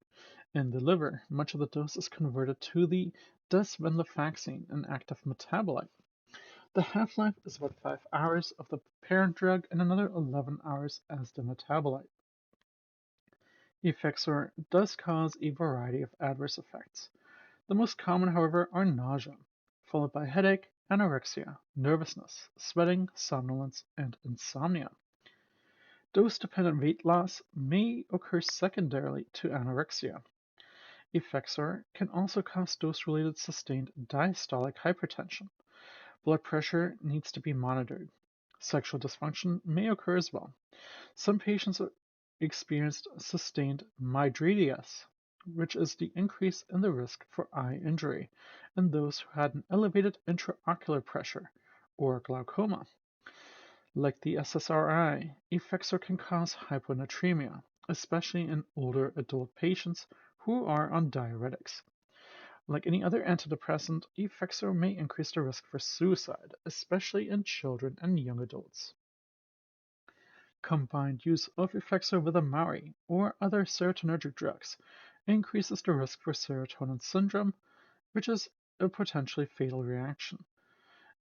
In the liver, much of the dose is converted to the desvenlafaxine, an active metabolite. The half-life is about 5 hours of the parent drug and another 11 hours as the metabolite. Effexor does cause a variety of adverse effects. The most common, however, are nausea, followed by headache, anorexia, nervousness, sweating, somnolence, and insomnia. Dose-dependent weight loss may occur secondarily to anorexia. Effexor can also cause dose-related sustained diastolic hypertension. Blood pressure needs to be monitored. Sexual dysfunction may occur as well. Some patients experienced sustained mydridius, which is the increase in the risk for eye injury in those who had an elevated intraocular pressure or glaucoma. Like the SSRI, Effexor can cause hyponatremia, especially in older adult patients who are on diuretics. Like any other antidepressant, Effexor may increase the risk for suicide, especially in children and young adults. Combined use of Effexor with a MAOI or other serotonergic drugs increases the risk for serotonin syndrome, which is a potentially fatal reaction.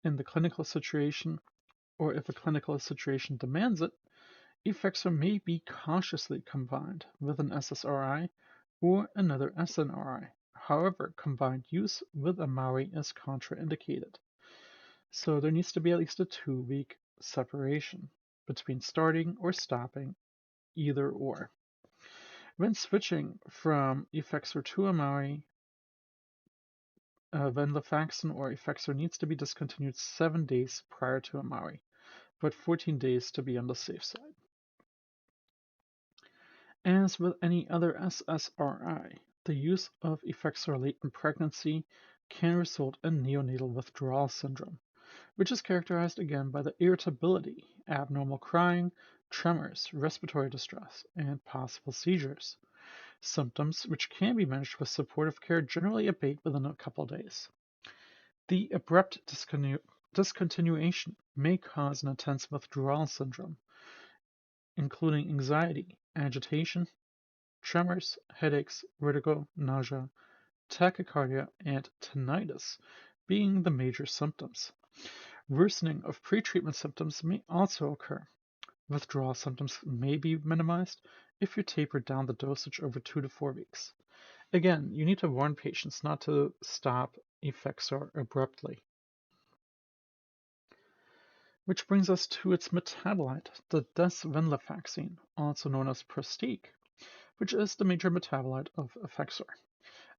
In the clinical situation, or if a clinical situation demands it, Effexor may be cautiously combined with an SSRI or another SNRI. However, combined use with a MAOI is contraindicated. So there needs to be at least a 2-week separation between starting or stopping either or. When switching from Effexor to a MAOI, venlafaxine or Effexor needs to be discontinued 7 days prior to a MAOI, but 14 days to be on the safe side. As with any other SSRI, the use of Effexor late in pregnancy can result in neonatal withdrawal syndrome, which is characterized again by the irritability, abnormal crying, tremors, respiratory distress, and possible seizures. Symptoms, which can be managed with supportive care, generally abate within a couple of days. The abrupt discontinuation may cause an intense withdrawal syndrome, including anxiety, agitation, tremors, headaches, vertigo, nausea, tachycardia, and tinnitus being the major symptoms. Worsening of pretreatment symptoms may also occur. Withdrawal symptoms may be minimized if you taper down the dosage over 2 to 4 weeks. Again, you need to warn patients not to stop Effexor abruptly. Which brings us to its metabolite, the desvenlafaxine, also known as Prestige, which is the major metabolite of Effexor.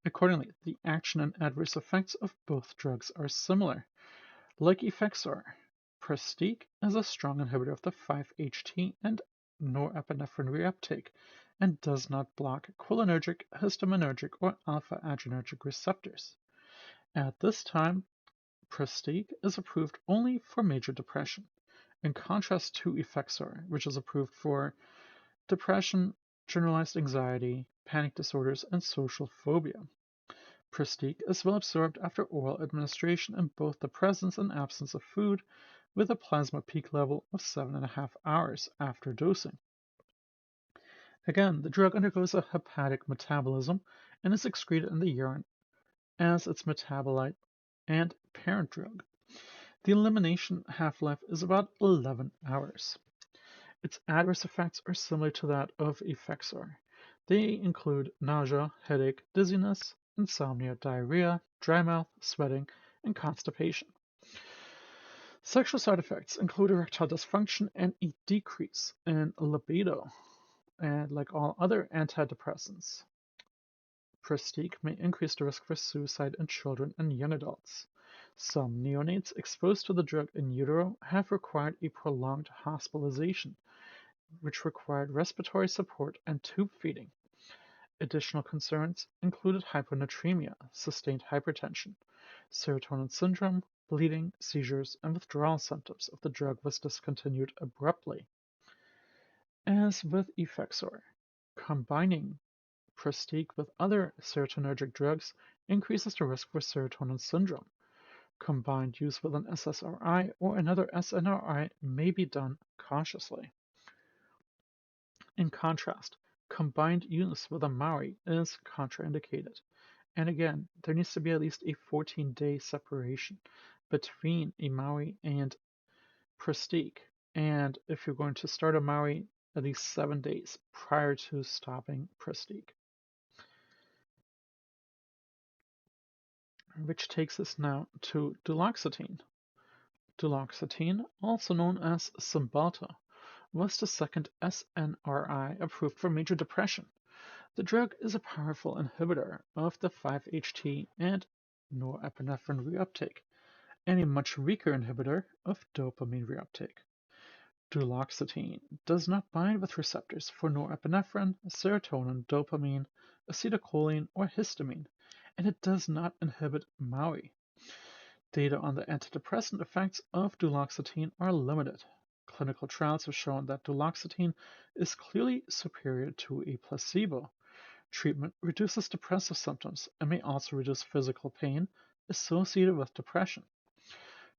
Accordingly, the action and adverse effects of both drugs are similar. Like Effexor, Prestige is a strong inhibitor of the 5-HT and norepinephrine reuptake and does not block cholinergic, histaminergic, or alpha-adrenergic receptors. At this time, Prestige is approved only for major depression, in contrast to Effexor, which is approved for depression, generalized anxiety, panic disorders, and social phobia. Prestige is well absorbed after oral administration in both the presence and absence of food, with a plasma peak level of 7.5 hours after dosing. Again, the drug undergoes a hepatic metabolism and is excreted in the urine as its metabolite and parent drug. The elimination half-life is about 11 hours. Its adverse effects are similar to that of Effexor. They include nausea, headache, dizziness, insomnia, diarrhea, dry mouth, sweating, and constipation. Sexual side effects include erectile dysfunction and a decrease in libido. And like all other antidepressants, Prestige may increase the risk for suicide in children and young adults. Some neonates exposed to the drug in utero have required a prolonged hospitalization, which required respiratory support and tube feeding. Additional concerns included hyponatremia, sustained hypertension, serotonin syndrome, bleeding, seizures, and withdrawal symptoms if the drug was discontinued abruptly. As with Effexor, combining Prestige with other serotonergic drugs increases the risk for serotonin syndrome. Combined use with an SSRI or another SNRI may be done cautiously. In contrast, combined use with a MAOI is contraindicated. And again, there needs to be at least a 14-day separation between a MAOI and Prestige. And if you're going to start a MAOI, at least 7 days prior to stopping Prestige. which takes us now to duloxetine. Duloxetine, also known as Cymbalta, was the second SNRI approved for major depression. The drug is a powerful inhibitor of the 5-HT and norepinephrine reuptake, and a much weaker inhibitor of dopamine reuptake. Duloxetine does not bind with receptors for norepinephrine, serotonin, dopamine, acetylcholine, or histamine, and it does not inhibit MAOI. Data on the antidepressant effects of duloxetine are limited. Clinical trials have shown that duloxetine is clearly superior to a placebo. Treatment reduces depressive symptoms and may also reduce physical pain associated with depression.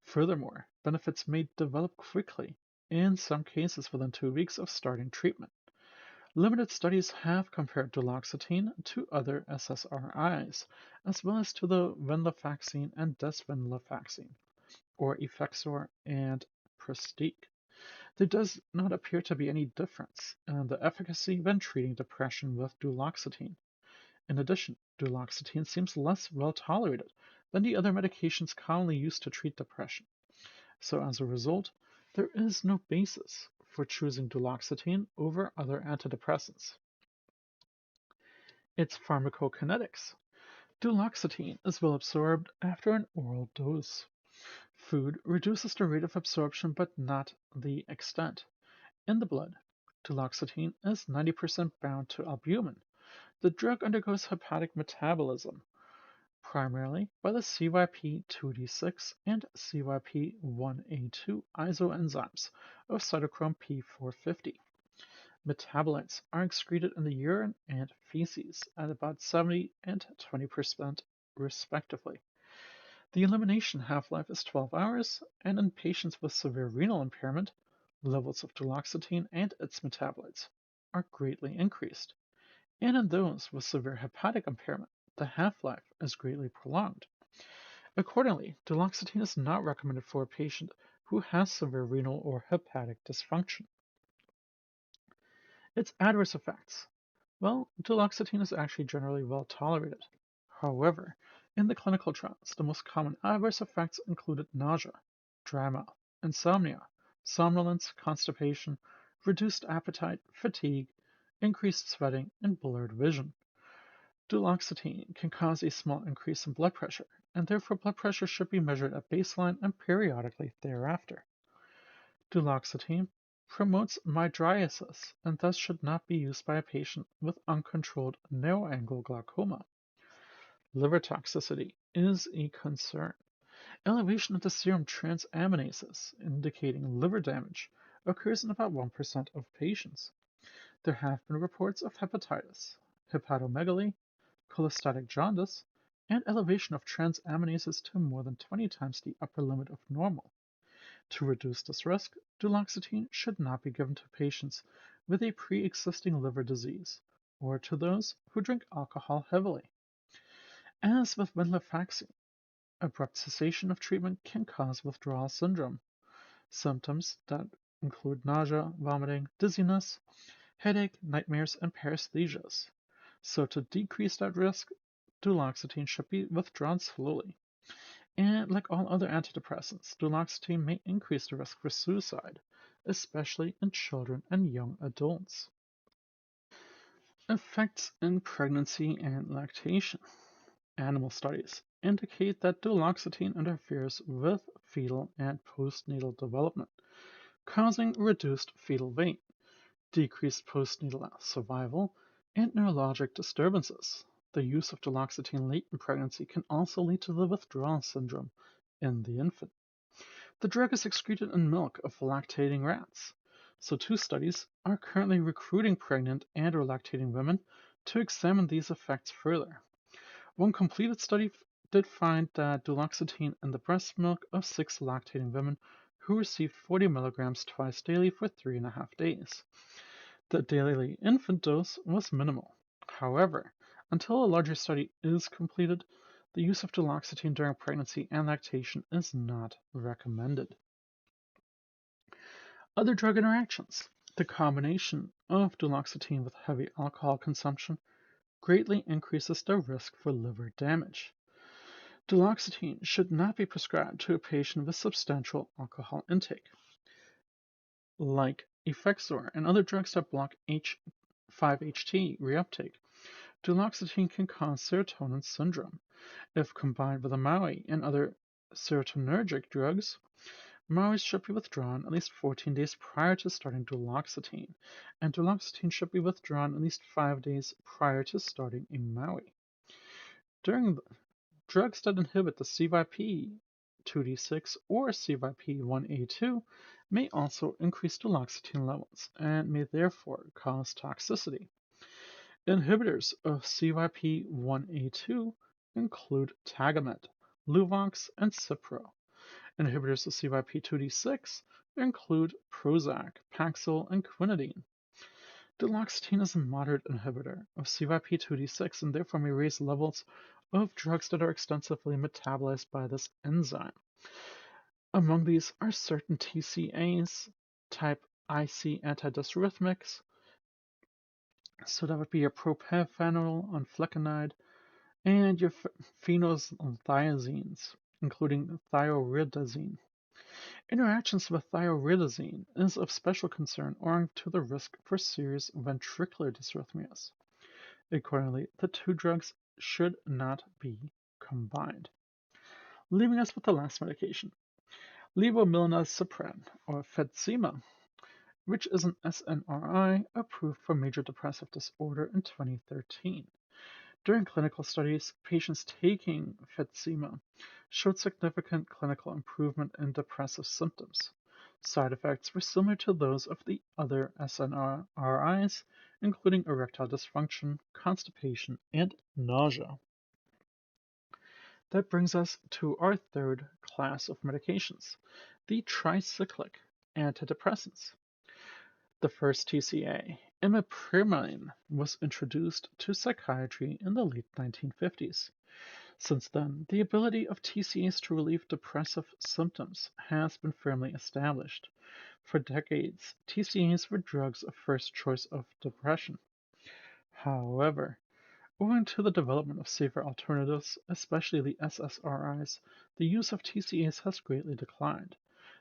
Furthermore, benefits may develop quickly, in some cases within 2 weeks of starting treatment. Limited studies have compared duloxetine to other SSRIs, as well as to the venlafaxine and desvenlafaxine, or Effexor and Pristiq. There does not appear to be any difference in the efficacy when treating depression with duloxetine. In addition, duloxetine seems less well tolerated than the other medications commonly used to treat depression. So as a result, there is no basis for choosing duloxetine over other antidepressants. Its pharmacokinetics. Duloxetine is well absorbed after an oral dose. Food reduces the rate of absorption but not the extent. In the blood, duloxetine is 90% bound to albumin. The drug undergoes hepatic metabolism, primarily by the CYP2D6 and CYP1A2 isoenzymes of cytochrome P450. Metabolites are excreted in the urine and feces at about 70 and 20% respectively. The elimination half-life is 12 hours, and in patients with severe renal impairment, levels of duloxetine and its metabolites are greatly increased. And in those with severe hepatic impairment, the half-life is greatly prolonged. Accordingly, duloxetine is not recommended for a patient who has severe renal or hepatic dysfunction. Its adverse effects. Well, duloxetine is actually generally well tolerated. However, in the clinical trials, the most common adverse effects included nausea, dry mouth, insomnia, somnolence, constipation, reduced appetite, fatigue, increased sweating, and blurred vision. Duloxetine can cause a small increase in blood pressure, and therefore blood pressure should be measured at baseline and periodically thereafter. Duloxetine promotes mydriasis and thus should not be used by a patient with uncontrolled narrow-angle glaucoma. Liver toxicity is a concern. Elevation of the serum transaminases, indicating liver damage, occurs in about 1% of patients. There have been reports of hepatitis, hepatomegaly, cholestatic jaundice, and elevation of transaminases to more than 20 times the upper limit of normal. To reduce this risk, duloxetine should not be given to patients with a pre-existing liver disease or to those who drink alcohol heavily. As with venlafaxine, abrupt cessation of treatment can cause withdrawal syndrome. Symptoms that include nausea, vomiting, dizziness, headache, nightmares, and paresthesias. So to decrease that risk, duloxetine should be withdrawn slowly. And like all other antidepressants, duloxetine may increase the risk for suicide, especially in children and young adults. Effects in pregnancy and lactation. Animal studies indicate that duloxetine interferes with fetal and postnatal development, causing reduced fetal weight, decreased postnatal survival, and neurologic disturbances. The use of duloxetine late in pregnancy can also lead to the withdrawal syndrome in the infant. The drug is excreted in milk of lactating rats. So, two studies are currently recruiting pregnant and or lactating women to examine these effects further. One completed study did find that duloxetine in the breast milk of 6 lactating women who received 40 milligrams twice daily for 3.5 days. The daily infant dose was minimal. However, until a larger study is completed, the use of duloxetine during pregnancy and lactation is not recommended. Other drug interactions. The combination of duloxetine with heavy alcohol consumption greatly increases the risk for liver damage. Duloxetine should not be prescribed to a patient with substantial alcohol intake, like Effexor and other drugs that block H5HT reuptake. Duloxetine can cause serotonin syndrome. If combined with a MAOI and other serotonergic drugs, MAOIs should be withdrawn at least 14 days prior to starting duloxetine, and duloxetine should be withdrawn at least 5 days prior to starting a MAOI. During drugs that inhibit the CYP2D6 or CYP1A2 may also increase duloxetine levels and may therefore cause toxicity. Inhibitors of CYP1A2 include Tagamet, Luvox, and Cipro. Inhibitors of CYP2D6 include Prozac, Paxil, and quinidine. Duloxetine is a moderate inhibitor of CYP2D6 and therefore may raise levels of drugs that are extensively metabolized by this enzyme. Among these are certain TCAs, type IC antidysrhythmics, so that would be your propafenol on flecainide, and your phenothiazines, including thioridazine. Interactions with thioridazine is of special concern owing to the risk for serious ventricular dysrhythmias. Accordingly, the two drugs should not be combined. Leaving us with the last medication, levomilinazepam, or Fetsima, which is an SNRI approved for major depressive disorder in 2013. During clinical studies, patients taking Fetsima showed significant clinical improvement in depressive symptoms. Side effects were similar to those of the other SNRIs, including erectile dysfunction, constipation, and nausea. That brings us to our third class of medications, the tricyclic antidepressants. The first TCA, imipramine, was introduced to psychiatry in the late 1950s. Since then, the ability of TCAs to relieve depressive symptoms has been firmly established. For decades, TCAs were drugs of first choice of depression. However, owing to the development of safer alternatives, especially the SSRIs, the use of TCAs has greatly declined.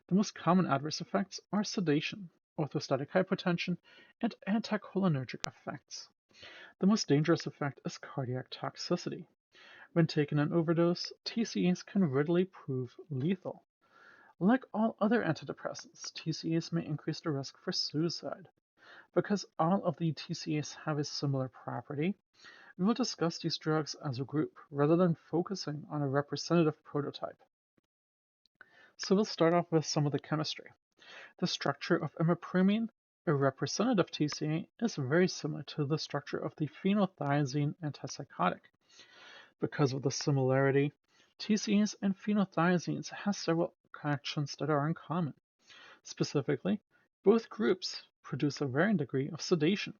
The most common adverse effects are sedation, orthostatic hypotension, and anticholinergic effects. The most dangerous effect is cardiac toxicity. When taken in overdose, TCAs can readily prove lethal. Like all other antidepressants, TCAs may increase the risk for suicide. Because all of the TCAs have a similar property, we will discuss these drugs as a group rather than focusing on a representative prototype. So we'll start off with some of the chemistry. The structure of imipramine, a representative TCA, is very similar to the structure of the phenothiazine antipsychotic. Because of the similarity, TCAs and phenothiazines have several actions that are in common. Specifically, both groups produce a varying degree of sedation,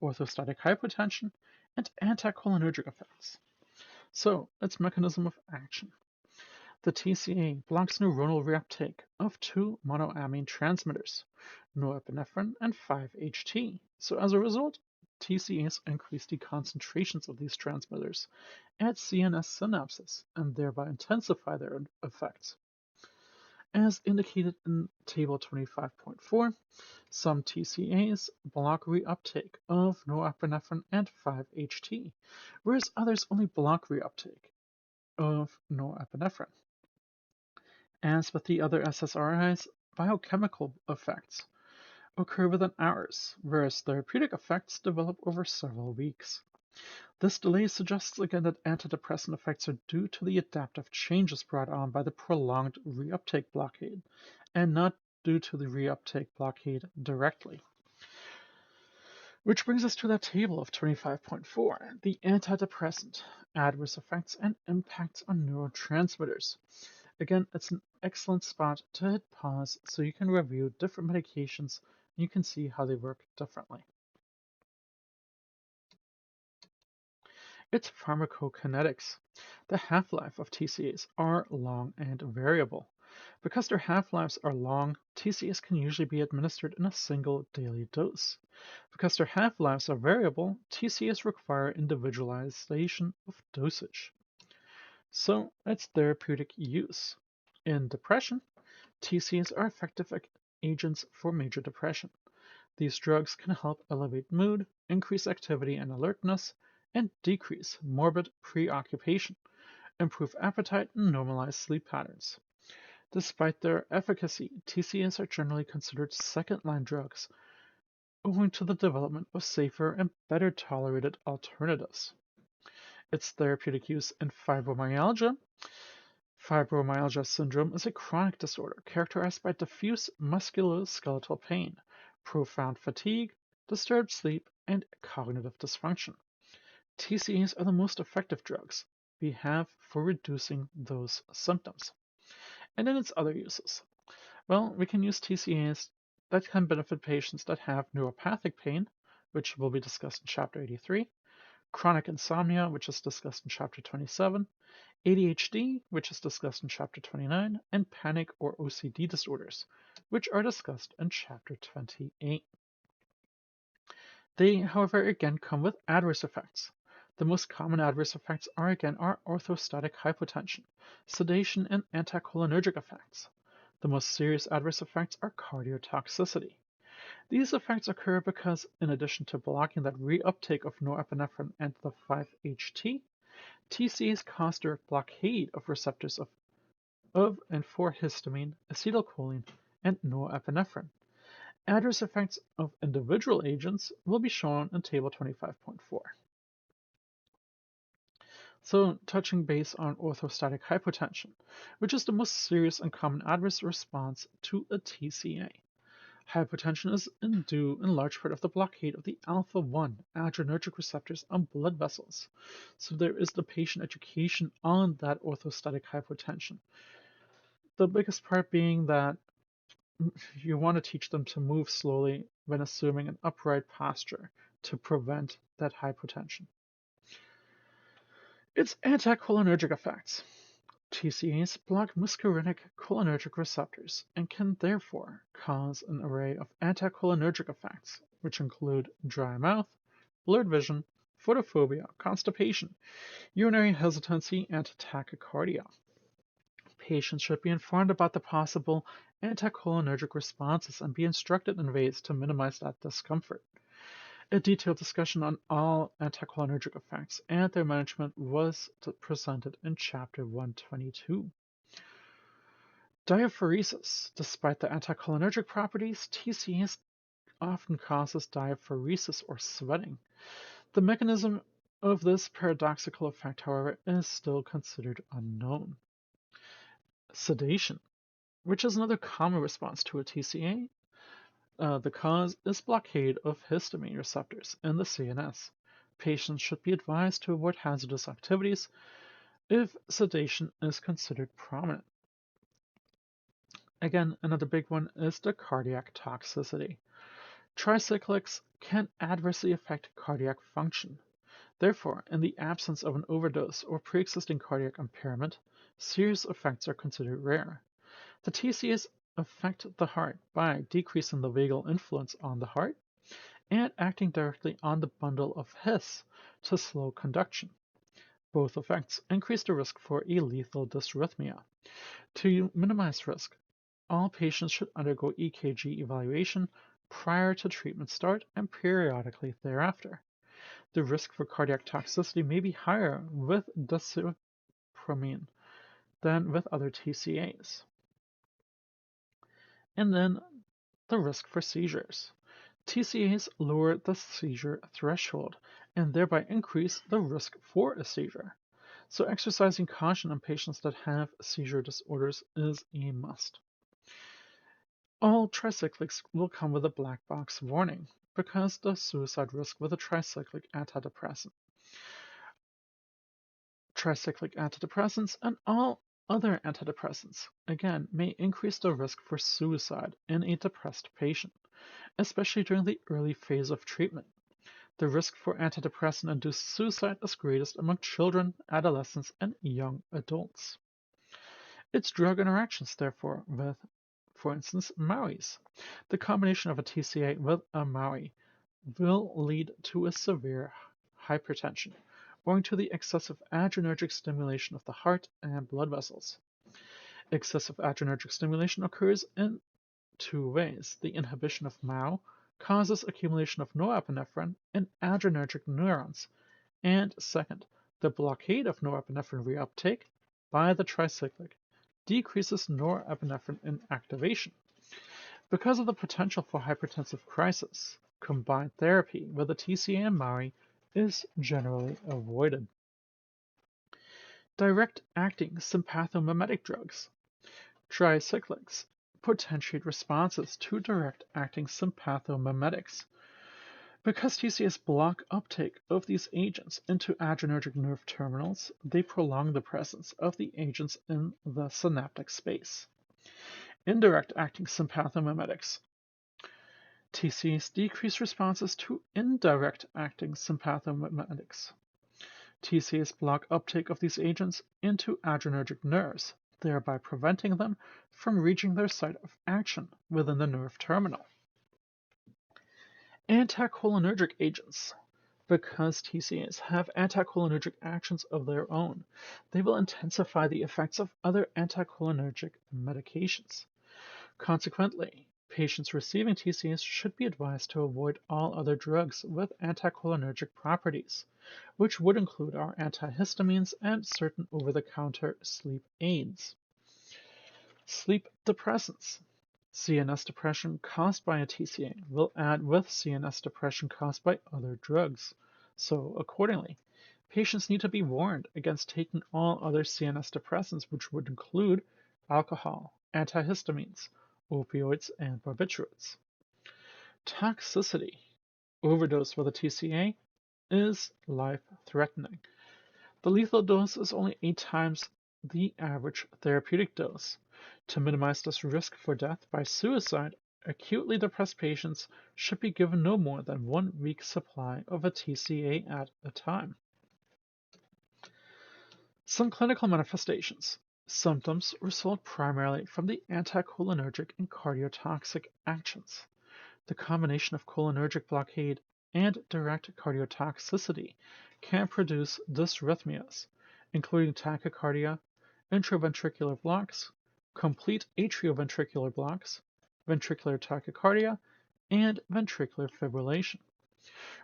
orthostatic hypotension, and anticholinergic effects. So, its mechanism of action. The TCA blocks neuronal reuptake of two monoamine transmitters, norepinephrine and 5-HT. So as a result, TCAs increase the concentrations of these transmitters at CNS synapses and thereby intensify their effects. As indicated in Table 25.4, some TCAs block reuptake of norepinephrine and 5-HT, whereas others only block reuptake of norepinephrine. As with the other SSRIs, biochemical effects occur within hours, whereas therapeutic effects develop over several weeks. This delay suggests again that antidepressant effects are due to the adaptive changes brought on by the prolonged reuptake blockade, and not due to the reuptake blockade directly. Which brings us to that table of 25.4, the antidepressant, adverse effects and impacts on neurotransmitters. Again, it's an excellent spot to hit pause so you can review different medications and you can see how they work differently. It's pharmacokinetics. The half-life of TCAs are long and variable. Because their half-lives are long, TCAs can usually be administered in a single daily dose. Because their half-lives are variable, TCAs require individualization of dosage. So, its therapeutic use. In depression, TCAs are effective agents for major depression. These drugs can help elevate mood, increase activity and alertness, and decrease morbid preoccupation, improve appetite, and normalize sleep patterns. Despite their efficacy, TCAs are generally considered second-line drugs, owing to the development of safer and better tolerated alternatives. Its therapeutic use in fibromyalgia. Fibromyalgia syndrome is a chronic disorder characterized by diffuse musculoskeletal pain, profound fatigue, disturbed sleep, and cognitive dysfunction. TCAs are the most effective drugs we have for reducing those symptoms. And then its other uses. Well, we can use TCAs that can benefit patients that have neuropathic pain, which will be discussed in Chapter 83, chronic insomnia, which is discussed in Chapter 27, ADHD, which is discussed in Chapter 29, and panic or OCD disorders, which are discussed in Chapter 28. They, however, again come with adverse effects. The most common adverse effects are orthostatic hypotension, sedation, and anticholinergic effects. The most serious adverse effects are cardiotoxicity. These effects occur because, in addition to blocking that reuptake of norepinephrine and the 5-HT, TCAs cause direct blockade of receptors of and for histamine, acetylcholine, and norepinephrine. Adverse effects of individual agents will be shown in Table 25.4. So, touching base on orthostatic hypotension, which is the most serious and common adverse response to a TCA. Hypotension is due in large part of the blockade of the alpha-1 adrenergic receptors on blood vessels. So there is the patient education on that orthostatic hypotension. The biggest part being that you want to teach them to move slowly when assuming an upright posture to prevent that hypotension. Its anticholinergic effects. TCAs block muscarinic cholinergic receptors and can therefore cause an array of anticholinergic effects, which include dry mouth, blurred vision, photophobia, constipation, urinary hesitancy, and tachycardia. Patients should be informed about the possible anticholinergic responses and be instructed in ways to minimize that discomfort. A detailed discussion on all anticholinergic effects and their management was presented in Chapter 122. Diaphoresis. Despite the anticholinergic properties, TCAs often causes diaphoresis or sweating. The mechanism of this paradoxical effect, however, is still considered unknown. Sedation, which is another common response to a TCA. The cause is blockade of histamine receptors in the CNS. Patients should be advised to avoid hazardous activities if sedation is considered prominent. Again, another big one is the cardiac toxicity. Tricyclics can adversely affect cardiac function. Therefore, in the absence of an overdose or pre-existing cardiac impairment, serious effects are considered rare. The TCAs affect the heart by decreasing the vagal influence on the heart and acting directly on the bundle of His to slow conduction. Both effects increase the risk for a lethal dysrhythmia. To minimize risk, all patients should undergo EKG evaluation prior to treatment start and periodically thereafter. The risk for cardiac toxicity may be higher with desipramine than with other TCAs. And then the risk for seizures. TCAs lower the seizure threshold and thereby increase the risk for a seizure. So exercising caution in patients that have seizure disorders is a must. All tricyclics will come with a black box warning because the suicide risk with a tricyclic antidepressant. Tricyclic antidepressants and all other antidepressants, again, may increase the risk for suicide in a depressed patient, especially during the early phase of treatment. The risk for antidepressant-induced suicide is greatest among children, adolescents, and young adults. Its drug interactions, therefore, with, for instance, MAOIs. The combination of a TCA with a MAOI will lead to a severe hypertension, owing to the excessive adrenergic stimulation of the heart and blood vessels. Excessive adrenergic stimulation occurs in two ways. The inhibition of MAO causes accumulation of norepinephrine in adrenergic neurons, and second, the blockade of norepinephrine reuptake by the tricyclic decreases norepinephrine inactivation. Because of the potential for hypertensive crisis, combined therapy with a TCA and MAOI is generally avoided. Direct-acting sympathomimetic drugs. Tricyclics potentiate responses to direct-acting sympathomimetics. Because TCAs block uptake of these agents into adrenergic nerve terminals, they prolong the presence of the agents in the synaptic space. Indirect-acting sympathomimetics. TCAs decrease responses to indirect-acting sympathomimetics. TCAs block uptake of these agents into adrenergic nerves, thereby preventing them from reaching their site of action within the nerve terminal. Anticholinergic agents. Because TCAs have anticholinergic actions of their own, they will intensify the effects of other anticholinergic medications. Consequently, patients receiving TCAs should be advised to avoid all other drugs with anticholinergic properties, which would include our antihistamines and certain over-the-counter sleep aids. Sleep depressants. CNS depression caused by a TCA will add with CNS depression caused by other drugs. So, accordingly, patients need to be warned against taking all other CNS depressants, which would include alcohol, antihistamines, opioids, and barbiturates. Toxicity. Overdose with a TCA is life-threatening. The lethal dose is only 8 times the average therapeutic dose. To minimize this risk for death by suicide, acutely depressed patients should be given no more than 1 week's supply of a TCA at a time. Some clinical manifestations. Symptoms result primarily from the anticholinergic and cardiotoxic actions. The combination of cholinergic blockade and direct cardiotoxicity can produce dysrhythmias, including tachycardia, intraventricular blocks, complete atrioventricular blocks, ventricular tachycardia, and ventricular fibrillation.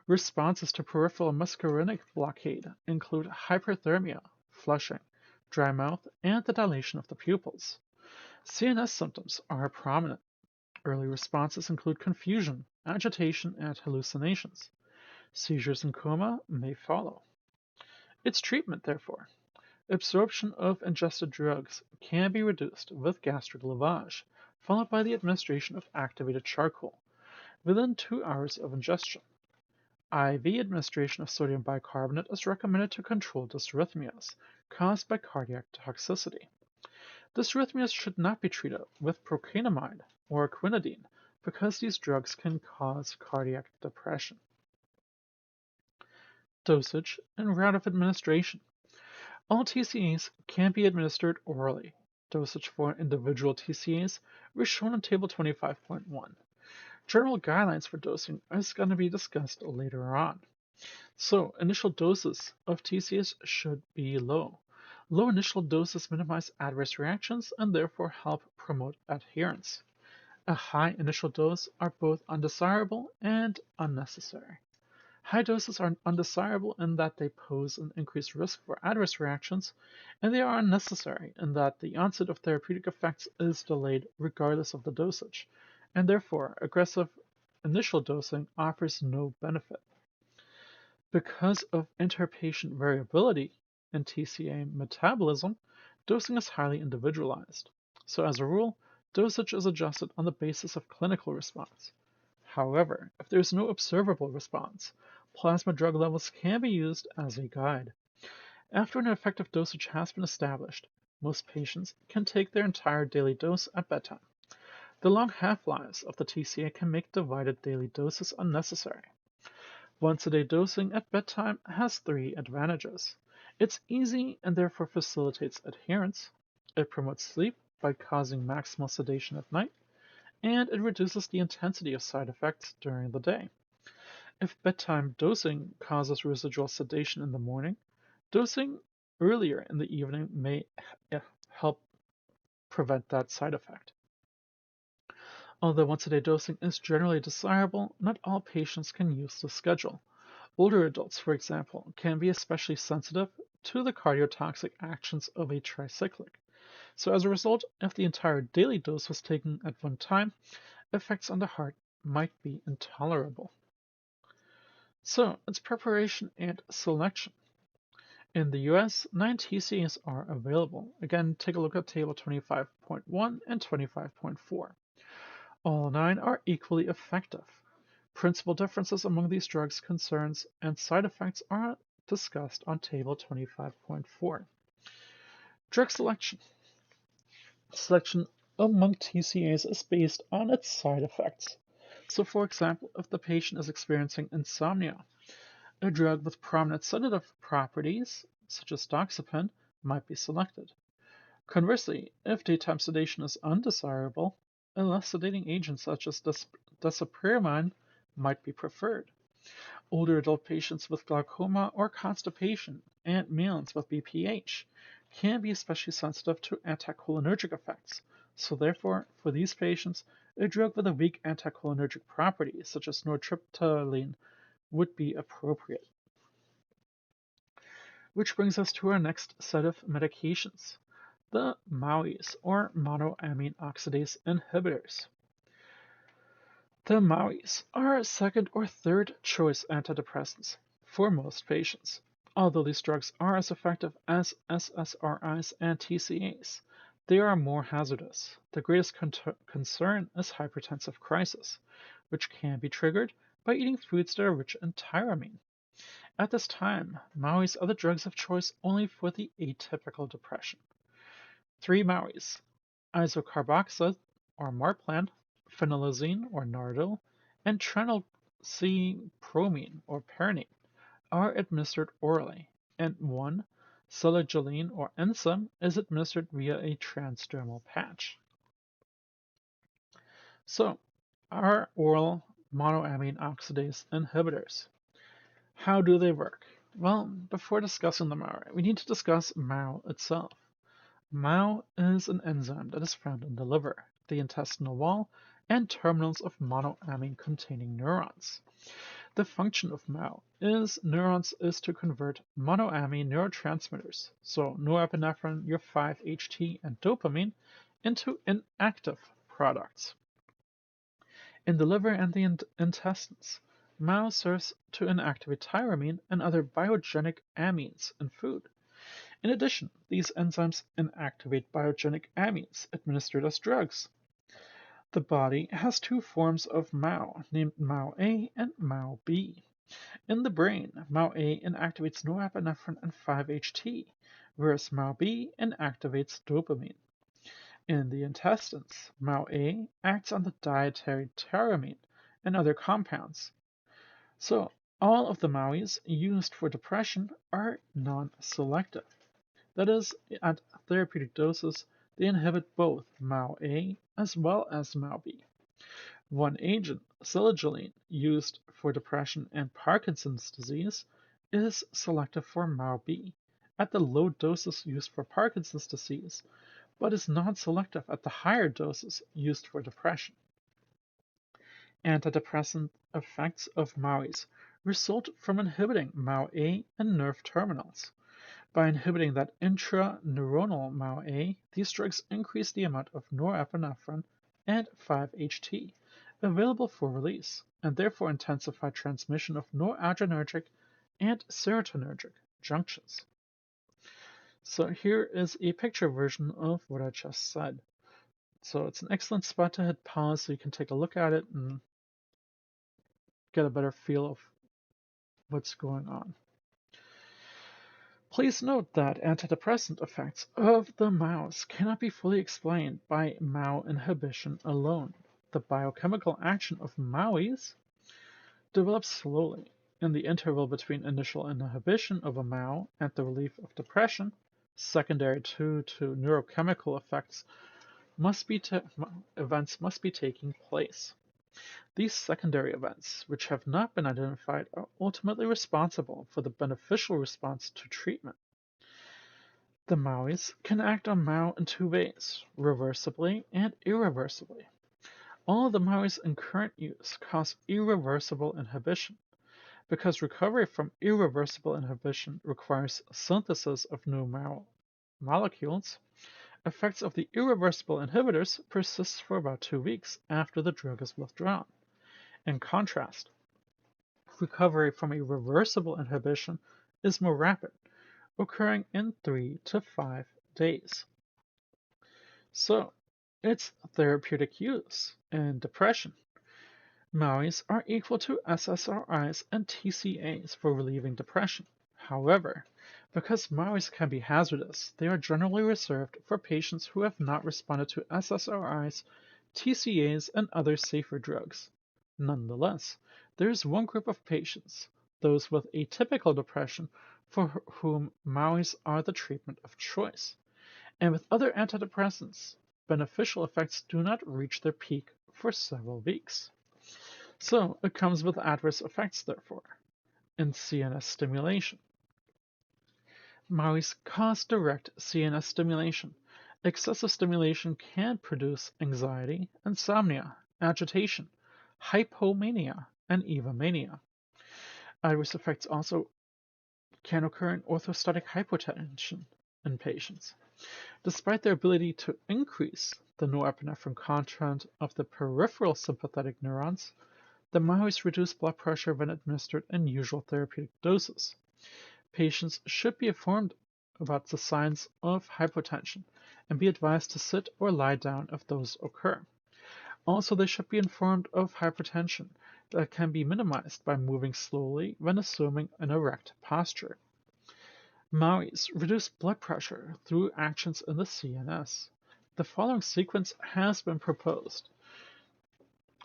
Responses to peripheral muscarinic blockade include hyperthermia, flushing, dry mouth, and the dilation of the pupils. CNS symptoms are prominent. Early responses include confusion, agitation, and hallucinations. Seizures and coma may follow. Its treatment, therefore. Absorption of ingested drugs can be reduced with gastric lavage, followed by the administration of activated charcoal within 2 hours of ingestion. IV administration of sodium bicarbonate is recommended to control dysrhythmias caused by cardiac toxicity. Dysrhythmias should not be treated with procainamide or quinidine because these drugs can cause cardiac depression. Dosage and route of administration. All TCAs can be administered orally. Dosage for individual TCAs is shown in Table 25.1. General guidelines for dosing is going to be discussed later on. So, initial doses of TCAs should be low. Low initial doses minimize adverse reactions and therefore help promote adherence. A high initial dose are both undesirable and unnecessary. High doses are undesirable in that they pose an increased risk for adverse reactions, and they are unnecessary in that the onset of therapeutic effects is delayed regardless of the dosage, and therefore aggressive initial dosing offers no benefit. Because of interpatient variability in TCA metabolism, dosing is highly individualized. So as a rule, dosage is adjusted on the basis of clinical response. However, if there is no observable response, plasma drug levels can be used as a guide. After an effective dosage has been established, most patients can take their entire daily dose at bedtime. The long half-lives of the TCA can make divided daily doses unnecessary. Once-a-day dosing at bedtime has 3 advantages. It's easy and therefore facilitates adherence. It promotes sleep by causing maximal sedation at night, and it reduces the intensity of side effects during the day. If bedtime dosing causes residual sedation in the morning, Dosing earlier in the evening may help prevent that side effect. Although once-a-day dosing is generally desirable, not all patients can use the schedule. Older adults, for example, can be especially sensitive to the cardiotoxic actions of a tricyclic. So as a result, if the entire daily dose was taken at one time, effects on the heart might be intolerable. So it's preparation and selection. In the US, 9 TCAs are available. Again, take a look at Table 25.1 and 25.4. All 9 are equally effective. Principal differences among these drugs' concerns and side effects are discussed on Table 25.4. Drug selection. Selection among TCAs is based on its side effects. So, for example, if the patient is experiencing insomnia, a drug with prominent sedative properties, such as doxepin, might be selected. Conversely, if daytime sedation is undesirable, a less sedating agent such as desipramine might be preferred. Older adult patients with glaucoma or constipation and males with BPH can be especially sensitive to anticholinergic effects. So therefore, for these patients, a drug with a weak anticholinergic property, such as nortriptyline, would be appropriate. Which brings us to our next set of medications, the MAOIs, or monoamine oxidase inhibitors. The MAOIs are second or third choice antidepressants for most patients. Although these drugs are as effective as SSRIs and TCAs, they are more hazardous. The greatest concern is hypertensive crisis, which can be triggered by eating foods that are rich in tyramine. At this time, MAOIs are the drugs of choice only for the atypical depression. 3 MAOIs: isocarboxylate or marplan, phenylazine or Nardil, and trenylcypromine or Pernic are administered orally, and 1 selagelene or Ensem is administered via a transdermal patch. So, our oral monoamine oxidase inhibitors. How do they work? Well, before discussing the MAO, we need to discuss MAO itself. MAO is an enzyme that is found in the liver, the intestinal wall, and terminals of monoamine-containing neurons. The function of MAO is to convert monoamine neurotransmitters, so norepinephrine, your 5-HT, and dopamine, into inactive products. In the liver and the intestines, MAO serves to inactivate tyramine and other biogenic amines in food. In addition, these enzymes inactivate biogenic amines administered as drugs. The body has 2 forms of MAO, named MAO-A and MAO-B. In the brain, MAO-A inactivates norepinephrine and 5-HT, whereas MAO-B inactivates dopamine. In the intestines, MAO-A acts on the dietary tyramine and other compounds. So, all of the MAOIs used for depression are non-selective. That is, at therapeutic doses, they inhibit both MAO-A as well as MAO-B. One agent, selagelene, used for depression and Parkinson's disease, is selective for MAO-B at the low doses used for Parkinson's disease, but is non-selective at the higher doses used for depression. Antidepressant effects of MAOIs result from inhibiting MAO-A and nerve terminals. By inhibiting that intraneuronal MAO-A, these drugs increase the amount of norepinephrine and 5-HT available for release, and therefore intensify transmission of noradrenergic and serotonergic junctions. So here is a picture version of what I just said. So it's an excellent spot to hit pause so you can take a look at it and get a better feel of what's going on. Please note that antidepressant effects of the MAOs cannot be fully explained by MAO inhibition alone. The biochemical action of MAOIs develops slowly. In the interval between initial inhibition of a MAO and the relief of depression, secondary to neurochemical events must be taking place. These secondary events, which have not been identified, are ultimately responsible for the beneficial response to treatment. The MAOIs can act on MAO in two ways, reversibly and irreversibly. All of the MAOIs in current use cause irreversible inhibition. Because recovery from irreversible inhibition requires synthesis of new MAO molecules, effects of the irreversible inhibitors persist for about 2 weeks after the drug is withdrawn. In contrast, recovery from a reversible inhibition is more rapid, occurring in 3 to 5 days. So, its therapeutic use in depression. MAOIs are equal to SSRIs and TCAs for relieving depression. However, because MAOIs can be hazardous, they are generally reserved for patients who have not responded to SSRIs, TCAs, and other safer drugs. Nonetheless, there is one group of patients, those with atypical depression, for whom MAOIs are the treatment of choice. And with other antidepressants, beneficial effects do not reach their peak for several weeks. So it comes with adverse effects, therefore, in CNS stimulation. MAOIs cause direct CNS stimulation. Excessive stimulation can produce anxiety, insomnia, agitation, hypomania, and even mania. Adverse effects also can occur in orthostatic hypotension in patients. Despite their ability to increase the norepinephrine content of the peripheral sympathetic neurons, the MAOIs reduce blood pressure when administered in usual therapeutic doses. Patients should be informed about the signs of hypotension and be advised to sit or lie down if those occur. Also, they should be informed of hypertension that can be minimized by moving slowly when assuming an erect posture. MAOIs reduce blood pressure through actions in the CNS. The following sequence has been proposed.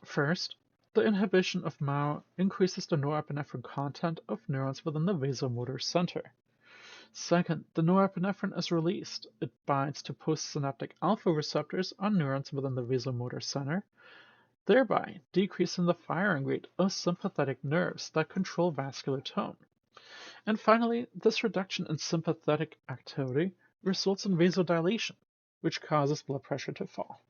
First, the inhibition of MAO increases the norepinephrine content of neurons within the vasomotor center. Second, the norepinephrine is released. It binds to postsynaptic alpha receptors on neurons within the vasomotor center, thereby decreasing the firing rate of sympathetic nerves that control vascular tone. And finally, this reduction in sympathetic activity results in vasodilation, which causes blood pressure to fall.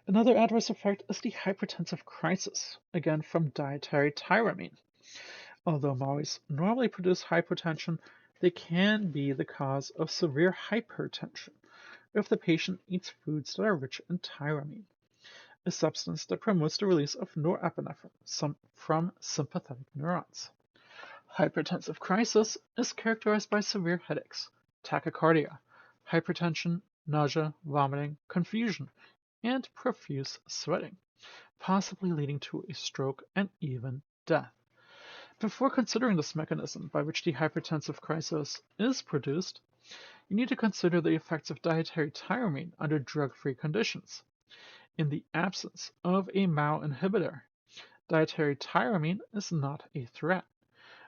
Another adverse effect is the hypertensive crisis, again from dietary tyramine. Although MAOIs normally produce hypotension, they can be the cause of severe hypertension if the patient eats foods that are rich in tyramine, a substance that promotes the release of norepinephrine from sympathetic neurons. Hypertensive crisis is characterized by severe headaches, tachycardia, hypertension, nausea, vomiting, confusion, and profuse sweating, possibly leading to a stroke and even death. Before considering this mechanism by which the hypertensive crisis is produced, you need to consider the effects of dietary tyramine under drug-free conditions. In the absence of a MAO inhibitor, dietary tyramine is not a threat.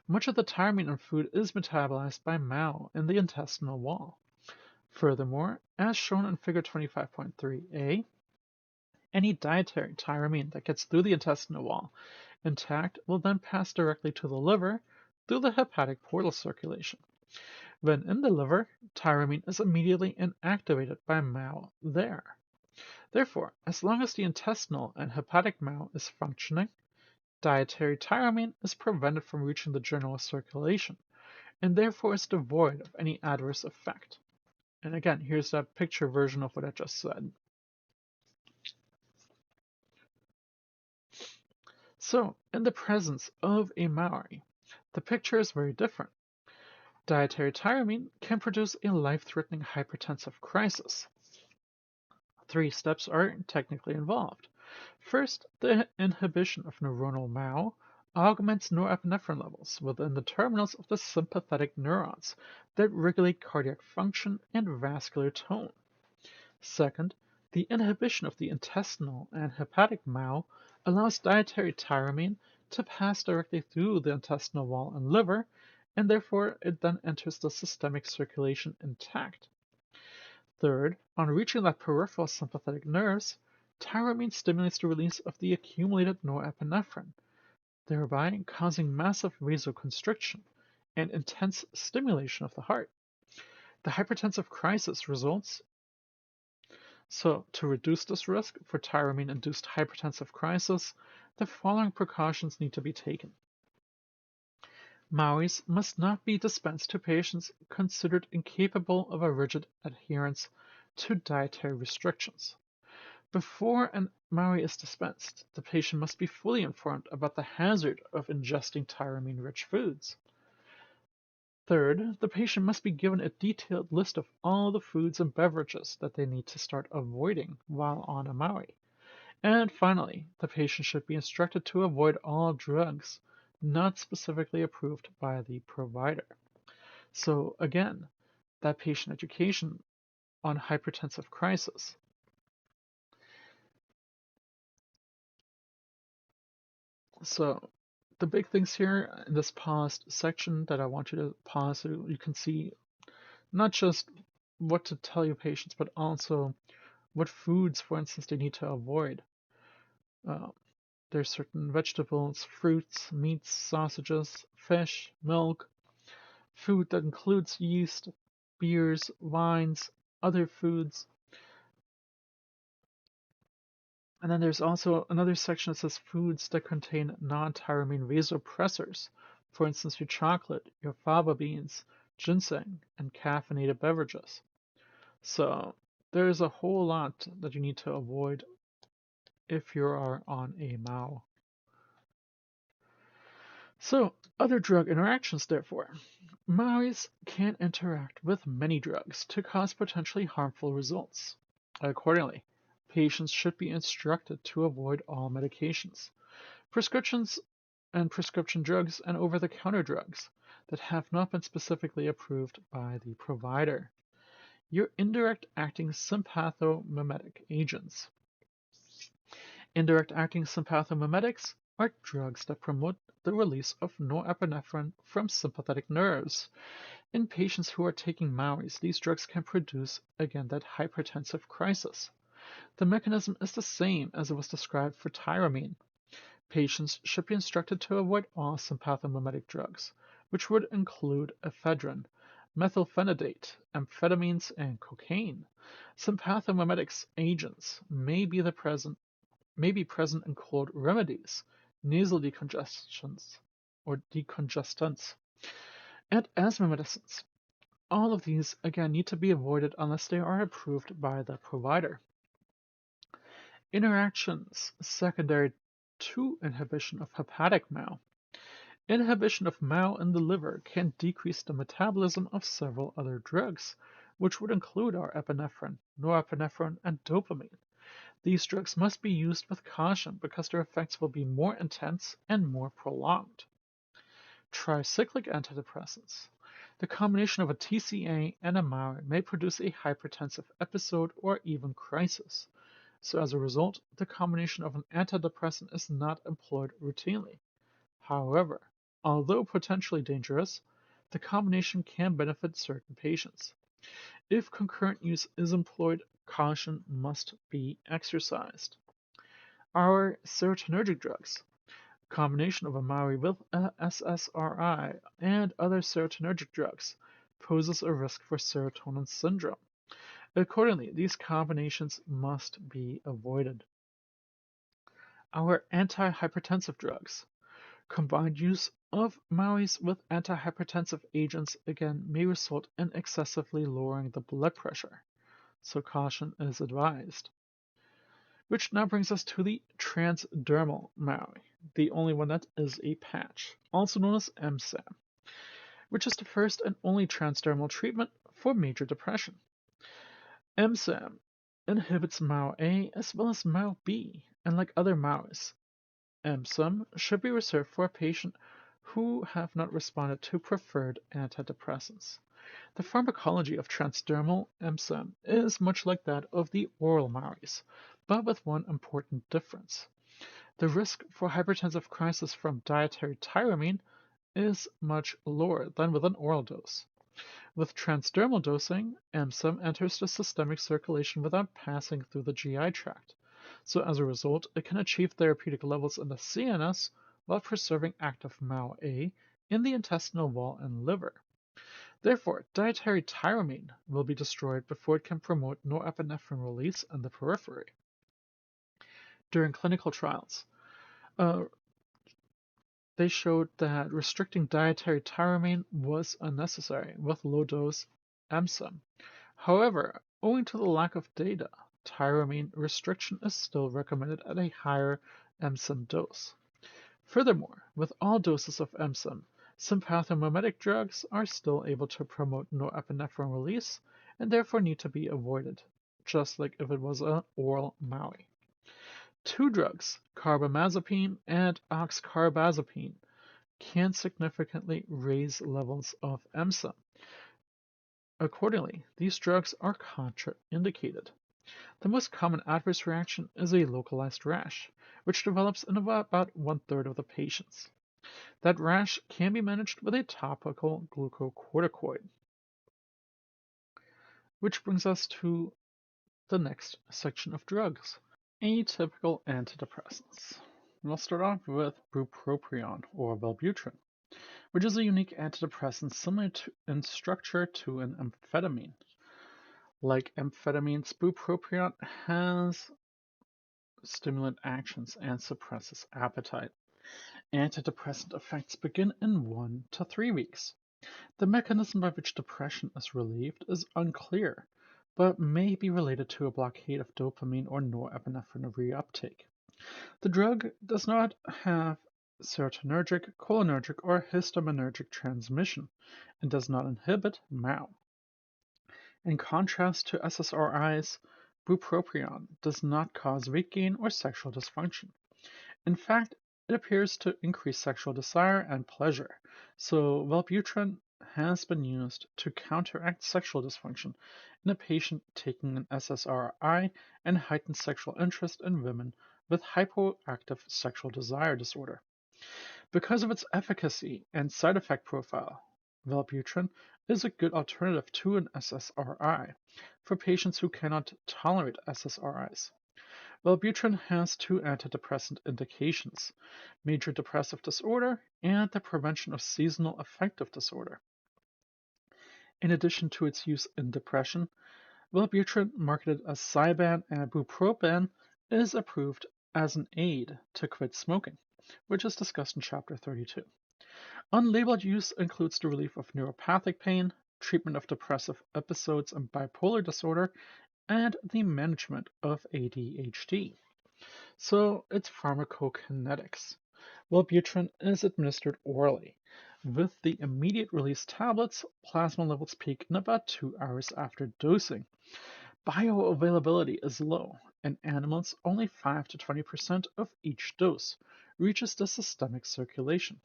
Much of the tyramine in food is metabolized by MAO in the intestinal wall. Furthermore, as shown in Figure 25.3a, any dietary tyramine that gets through the intestinal wall intact will then pass directly to the liver through the hepatic portal circulation. When in the liver, tyramine is immediately inactivated by MAO there. Therefore, as long as the intestinal and hepatic MAO is functioning, dietary tyramine is prevented from reaching the general circulation, and therefore is devoid of any adverse effect. And again, here's that picture version of what I just said. So, in the presence of a MAOI, the picture is very different. Dietary tyramine can produce a life-threatening hypertensive crisis. 3 steps are technically involved. First, the inhibition of neuronal MAO augments norepinephrine levels within the terminals of the sympathetic neurons that regulate cardiac function and vascular tone. Second, the inhibition of the intestinal and hepatic MAO allows dietary tyramine to pass directly through the intestinal wall and liver, and therefore it then enters the systemic circulation intact. Third, on reaching the peripheral sympathetic nerves, tyramine stimulates the release of the accumulated norepinephrine, thereby causing massive vasoconstriction and intense stimulation of the heart. The hypertensive crisis results. So, to reduce this risk for tyramine-induced hypertensive crisis, the following precautions need to be taken. MAOIs must not be dispensed to patients considered incapable of a rigid adherence to dietary restrictions. Before an MAOI is dispensed, the patient must be fully informed about the hazard of ingesting tyramine-rich foods. Third, the patient must be given a detailed list of all the foods and beverages that they need to start avoiding while on a MAOI. And finally, the patient should be instructed to avoid all drugs not specifically approved by the provider. So again, that patient education on hypertensive crisis. So the big things here in this paused section that I want you to pause so you can see not just what to tell your patients, but also what foods, for instance, they need to avoid. Uh, there's certain vegetables, fruits, meats, sausages, fish, milk, food that includes yeast, beers, wines, other foods. And then there's also another section that says foods that contain non-tyramine vasopressors. For instance, your chocolate, your fava beans, ginseng, and caffeinated beverages. So there's a whole lot that you need to avoid if you are on a MAO. So, other drug interactions, therefore. MAOIs can interact with many drugs to cause potentially harmful results. Accordingly, patients should be instructed to avoid all medications, prescriptions and prescription drugs, and over-the-counter drugs that have not been specifically approved by the provider. Your indirect acting sympathomimetic agents. Indirect acting sympathomimetics are drugs that promote the release of norepinephrine from sympathetic nerves. In patients who are taking MAOIs, these drugs can produce, again, that hypertensive crisis. The mechanism is the same as it was described for tyramine. Patients should be instructed to avoid all sympathomimetic drugs, which would include ephedrine, methylphenidate, amphetamines, and cocaine. Sympathomimetics agents may be present in cold remedies, nasal decongestants, or decongestants, and asthma medicines. All of these, again, need to be avoided unless they are approved by the provider. Interactions secondary to inhibition of hepatic MAO. Inhibition of MAO in the liver can decrease the metabolism of several other drugs, which would include our epinephrine, norepinephrine, and dopamine. These drugs must be used with caution because their effects will be more intense and more prolonged. Tricyclic antidepressants. The combination of a TCA and a MAO may produce a hypertensive episode or even crisis. So as a result, the combination of an antidepressant is not employed routinely. However, although potentially dangerous, the combination can benefit certain patients. If concurrent use is employed, caution must be exercised. Our serotonergic drugs. Combination of a MAOI with a SSRI and other serotonergic drugs poses a risk for serotonin syndrome. Accordingly, these combinations must be avoided. Our antihypertensive drugs. Combined use of MAOIs with antihypertensive agents again may result in excessively lowering the blood pressure, so caution is advised. Which now brings us to the transdermal MAOI, the only one that is a patch, also known as MSAM, which is the first and only transdermal treatment for major depression. MSAM inhibits MAO-A as well as MAO-B, and like other MAOs, MSAM should be reserved for a patient who have not responded to preferred antidepressants. The pharmacology of transdermal MSAM is much like that of the oral MAOIs, but with one important difference. The risk for hypertensive crisis from dietary tyramine is much lower than with an oral dose. With transdermal dosing, MSAM enters the systemic circulation without passing through the GI tract. So as a result, it can achieve therapeutic levels in the CNS while preserving active MAO-A in the intestinal wall and liver. Therefore, dietary tyramine will be destroyed before it can promote norepinephrine release in the periphery. During clinical trials, uh, they showed that restricting dietary tyramine was unnecessary with low-dose MSM. However, owing to the lack of data, tyramine restriction is still recommended at a higher MSM dose. Furthermore, with all doses of MSM, some pathomimetic drugs are still able to promote norepinephrine release and therefore need to be avoided, just like if it was an oral MAUI. Two drugs, carbamazepine and oxcarbazepine, can significantly raise levels of MSM. Accordingly, these drugs are contraindicated. The most common adverse reaction is a localized rash, which develops in about one-third of the patients. That rash can be managed with a topical glucocorticoid. Which brings us to the next section of drugs, atypical antidepressants. We'll start off with bupropion or Wellbutrin, which is a unique antidepressant similar in structure to an amphetamine. Like amphetamines, bupropion has stimulant actions and suppresses appetite. Antidepressant effects begin in 1 to 3 weeks. The mechanism by which depression is relieved is unclear, but may be related to a blockade of dopamine or norepinephrine reuptake. The drug does not have serotonergic, cholinergic, or histaminergic transmission and does not inhibit MAO. In contrast to SSRIs, bupropion does not cause weight gain or sexual dysfunction. In fact, it appears to increase sexual desire and pleasure, so Wellbutrin has been used to counteract sexual dysfunction in a patient taking an SSRI and heightened sexual interest in women with hypoactive sexual desire disorder. Because of its efficacy and side effect profile, Wellbutrin is a good alternative to an SSRI for patients who cannot tolerate SSRIs. Wellbutrin has two antidepressant indications: major depressive disorder and the prevention of seasonal affective disorder. In addition to its use in depression, Wellbutrin, marketed as Zyban and Bupropion, is approved as an aid to quit smoking, which is discussed in Chapter 32. Unlabeled use includes the relief of neuropathic pain, treatment of depressive episodes and bipolar disorder, and the management of ADHD. So, its pharmacokinetics. Wellbutrin is administered orally. With the immediate release tablets, plasma levels peak in about 2 hours after dosing. Bioavailability is low. In animals, only 5 to 20% of each dose reaches the systemic circulation.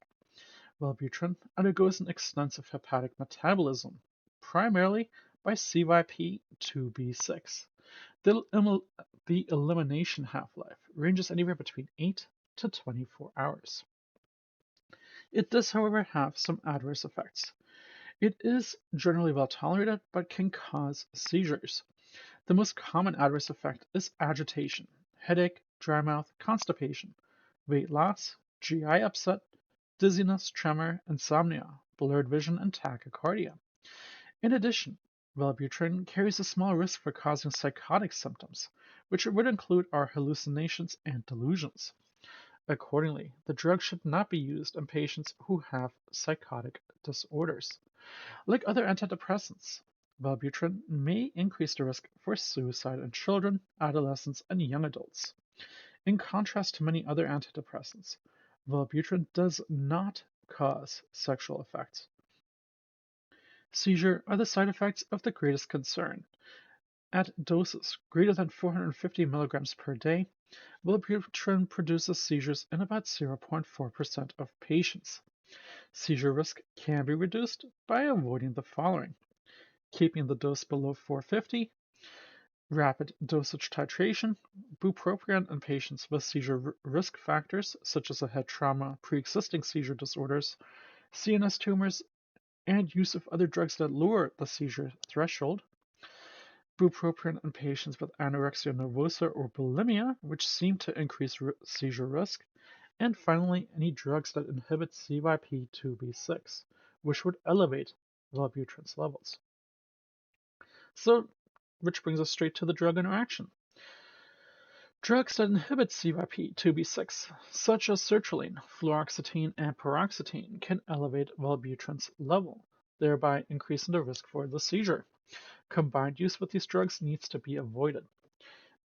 Wellbutrin undergoes an extensive hepatic metabolism, primarily by CYP2B6. The, the elimination half-life ranges anywhere between 8 to 24 hours. It does, however, have some adverse effects. It is generally well tolerated but can cause seizures. The most common adverse effect is agitation, headache, dry mouth, constipation, weight loss, GI upset, dizziness, tremor, insomnia, blurred vision, and tachycardia. In addition, Wellbutrin carries a small risk for causing psychotic symptoms, which would include our hallucinations and delusions. Accordingly, the drug should not be used in patients who have psychotic disorders. Like other antidepressants, Wellbutrin may increase the risk for suicide in children, adolescents, and young adults. In contrast to many other antidepressants, Wellbutrin does not cause sexual effects. Seizure are the side effects of the greatest concern. At doses greater than 450 milligrams per day, Wellbutrin produces seizures in about 0.4% of patients. Seizure risk can be reduced by avoiding the following: keeping the dose below 450, rapid dosage titration, bupropion in patients with seizure risk factors such as a head trauma, pre-existing seizure disorders, CNS tumors, and use of other drugs that lower the seizure threshold, bupropion in patients with anorexia nervosa or bulimia, which seem to increase seizure risk, and finally any drugs that inhibit CYP2B6, which would elevate Wellbutrin's levels. So, which brings us straight to the drug interaction. Drugs that inhibit CYP2B6, such as sertraline, fluoxetine, and paroxetine, can elevate Wellbutrin's level, thereby increasing the risk for the seizure. Combined use with these drugs needs to be avoided.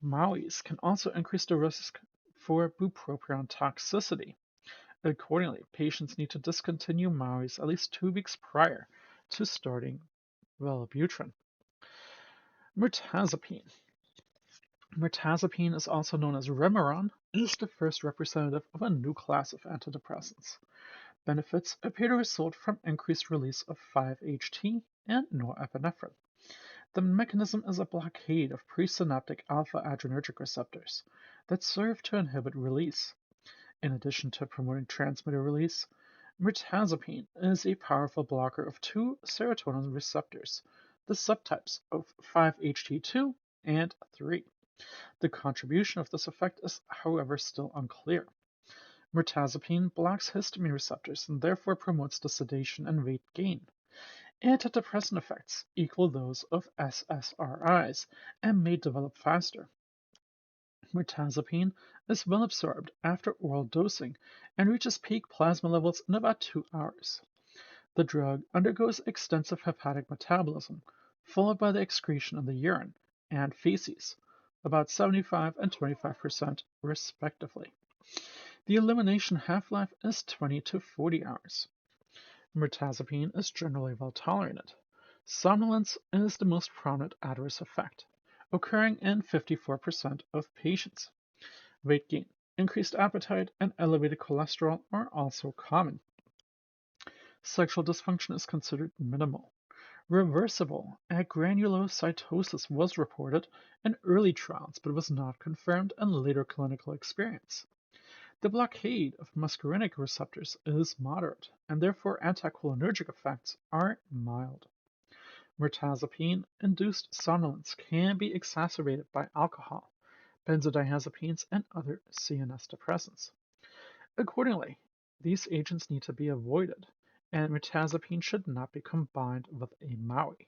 MAOIs can also increase the risk for bupropion toxicity. Accordingly, patients need to discontinue MAOIs at least 2 weeks prior to starting Wellbutrin. Mirtazapine. Mirtazapine is also known as Remeron, and is the first representative of a new class of antidepressants. Benefits appear to result from increased release of 5-HT and norepinephrine. The mechanism is a blockade of presynaptic alpha-adrenergic receptors that serve to inhibit release. In addition to promoting transmitter release, mirtazapine is a powerful blocker of two serotonin receptors, the subtypes of 5-HT2 and 3. The contribution of this effect is, however, still unclear. Mirtazapine blocks histamine receptors and therefore promotes the sedation and weight gain. Antidepressant effects equal those of SSRIs and may develop faster. Mirtazapine is well absorbed after oral dosing and reaches peak plasma levels in about 2 hours. The drug undergoes extensive hepatic metabolism, followed by the excretion in the urine and feces, about 75 and 25% respectively. The elimination half-life is 20 to 40 hours. Mirtazapine is generally well tolerated. Somnolence is the most prominent adverse effect, occurring in 54% of patients. Weight gain, increased appetite, and elevated cholesterol are also common. Sexual dysfunction is considered minimal. Reversible agranulocytosis was reported in early trials but was not confirmed in later clinical experience. The blockade of muscarinic receptors is moderate, and therefore anticholinergic effects are mild. Mirtazapine-induced somnolence can be exacerbated by alcohol, benzodiazepines, and other CNS depressants. Accordingly, these agents need to be avoided, and mirtazapine should not be combined with a MAOI.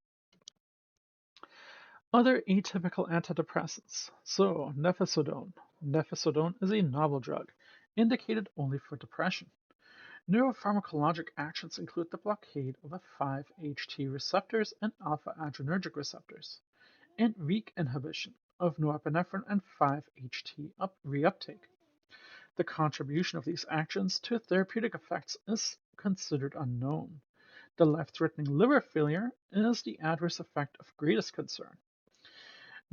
Other atypical antidepressants. So, nefazodone. Nefazodone is a novel drug indicated only for depression. Neuropharmacologic actions include the blockade of the 5-HT receptors and alpha-adrenergic receptors, and weak inhibition of norepinephrine and 5-HT reuptake. The contribution of these actions to therapeutic effects is considered unknown. The life-threatening liver failure is the adverse effect of greatest concern.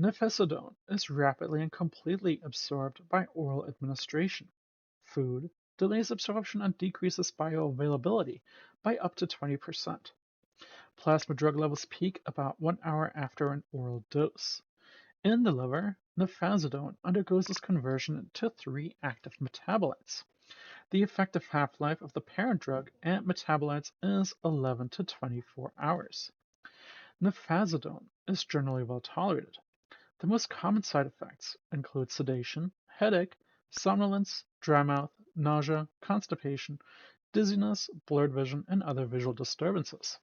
Nefazodone is rapidly and completely absorbed by oral administration. Food delays absorption and decreases bioavailability by up to 20%. Plasma drug levels peak about 1 hour after an oral dose. In the liver, nefazodone undergoes its conversion to 3 active metabolites. The effective half-life of the parent drug and metabolites is 11 to 24 hours. Nefazodone is generally well tolerated. The most common side effects include sedation, headache, somnolence, dry mouth, nausea, constipation, dizziness, blurred vision, and other visual disturbances.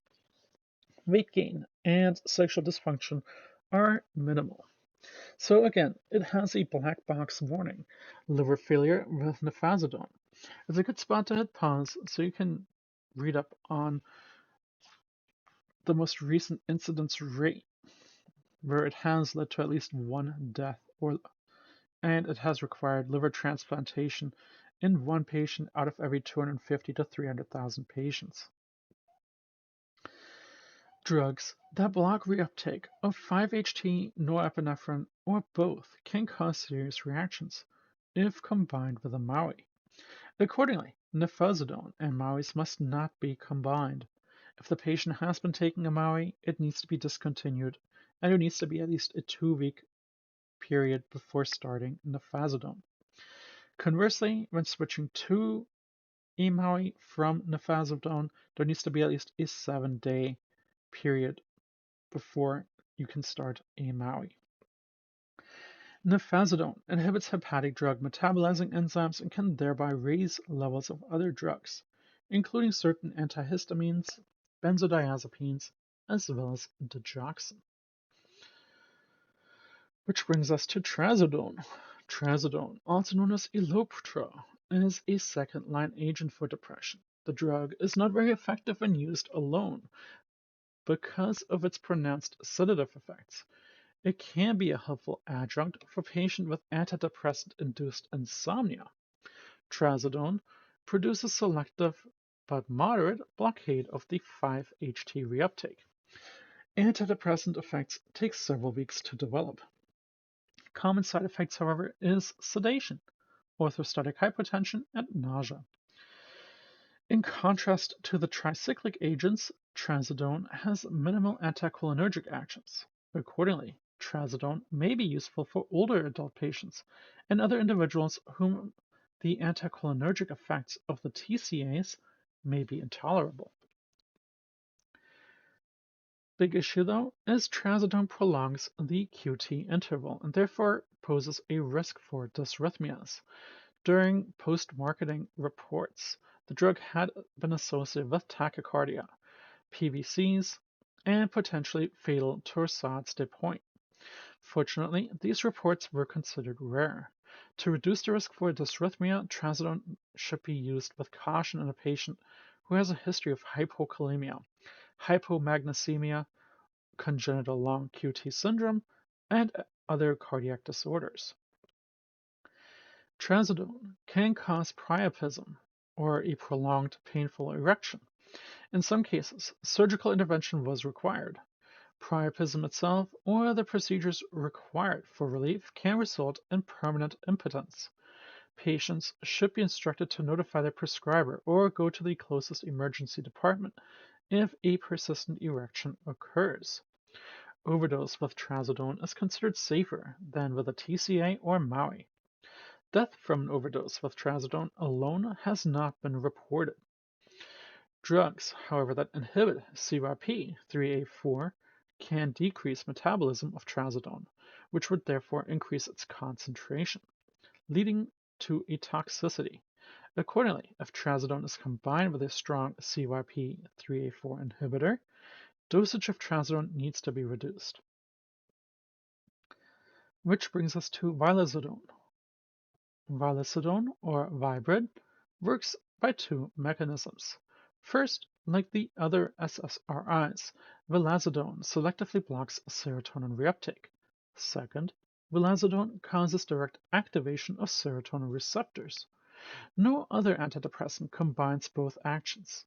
Weight gain and sexual dysfunction are minimal. So again, it has a black box warning, liver failure with nefazodone. It's a good spot to hit pause so you can read up on the most recent incidence rate, where it has led to at least one death, and it has required liver transplantation in one patient out of every 250 to 300,000 patients. Drugs that block reuptake of 5-HT, norepinephrine, or both can cause serious reactions if combined with a MAOI. Accordingly, nefazodone and MAOIs must not be combined. If the patient has been taking a MAOI, it needs to be discontinued, and there needs to be at least a 2-week period before starting nefazodone. Conversely, when switching to a MAOI from nefazodone, there needs to be at least a 7-day period before you can start a MAOI. Nefazodone inhibits hepatic drug metabolizing enzymes and can thereby raise levels of other drugs, including certain antihistamines benzodiazepines, as well as digoxin. Which brings us to trazodone. Trazodone, also known as Eloptra, is a second-line agent for depression. The drug is not very effective when used alone because of its pronounced sedative effects. It can be a helpful adjunct for patients with antidepressant-induced insomnia. Trazodone produces selective but moderate blockade of the 5-HT reuptake. Antidepressant effects take several weeks to develop. Common side effects, however, is sedation, orthostatic hypotension, and nausea. In contrast to the tricyclic agents, trazodone has minimal anticholinergic actions. Accordingly, trazodone may be useful for older adult patients and other individuals whom the anticholinergic effects of the TCAs may be intolerable. Big issue, though, is trazodone prolongs the QT interval and therefore poses a risk for dysrhythmias. During post-marketing reports, the drug had been associated with tachycardia, PVCs, and potentially fatal torsades de pointe. Fortunately, these reports were considered rare. To reduce the risk for dysrhythmia, trazodone should be used with caution in a patient who has a history of hypokalemia, hypomagnesemia, congenital long QT syndrome, and other cardiac disorders. Trazodone can cause priapism, or a prolonged painful erection. In some cases, surgical intervention was required. Priapism itself or the procedures required for relief can result in permanent impotence. Patients should be instructed to notify their prescriber or go to the closest emergency department if a persistent erection occurs. Overdose with trazodone is considered safer than with a TCA or MAUI. Death from an overdose with trazodone alone has not been reported. Drugs, however, that inhibit CYP3A4 can decrease metabolism of trazodone, which would therefore increase its concentration, leading to a toxicity. Accordingly, if trazodone is combined with a strong CYP3A4 inhibitor, dosage of trazodone needs to be reduced. Which brings us to vilazodone. Vilazodone, or Vibrid, works by two mechanisms. First, like the other SSRIs, vilazodone selectively blocks serotonin reuptake. Second, vilazodone causes direct activation of serotonin receptors. No other antidepressant combines both actions.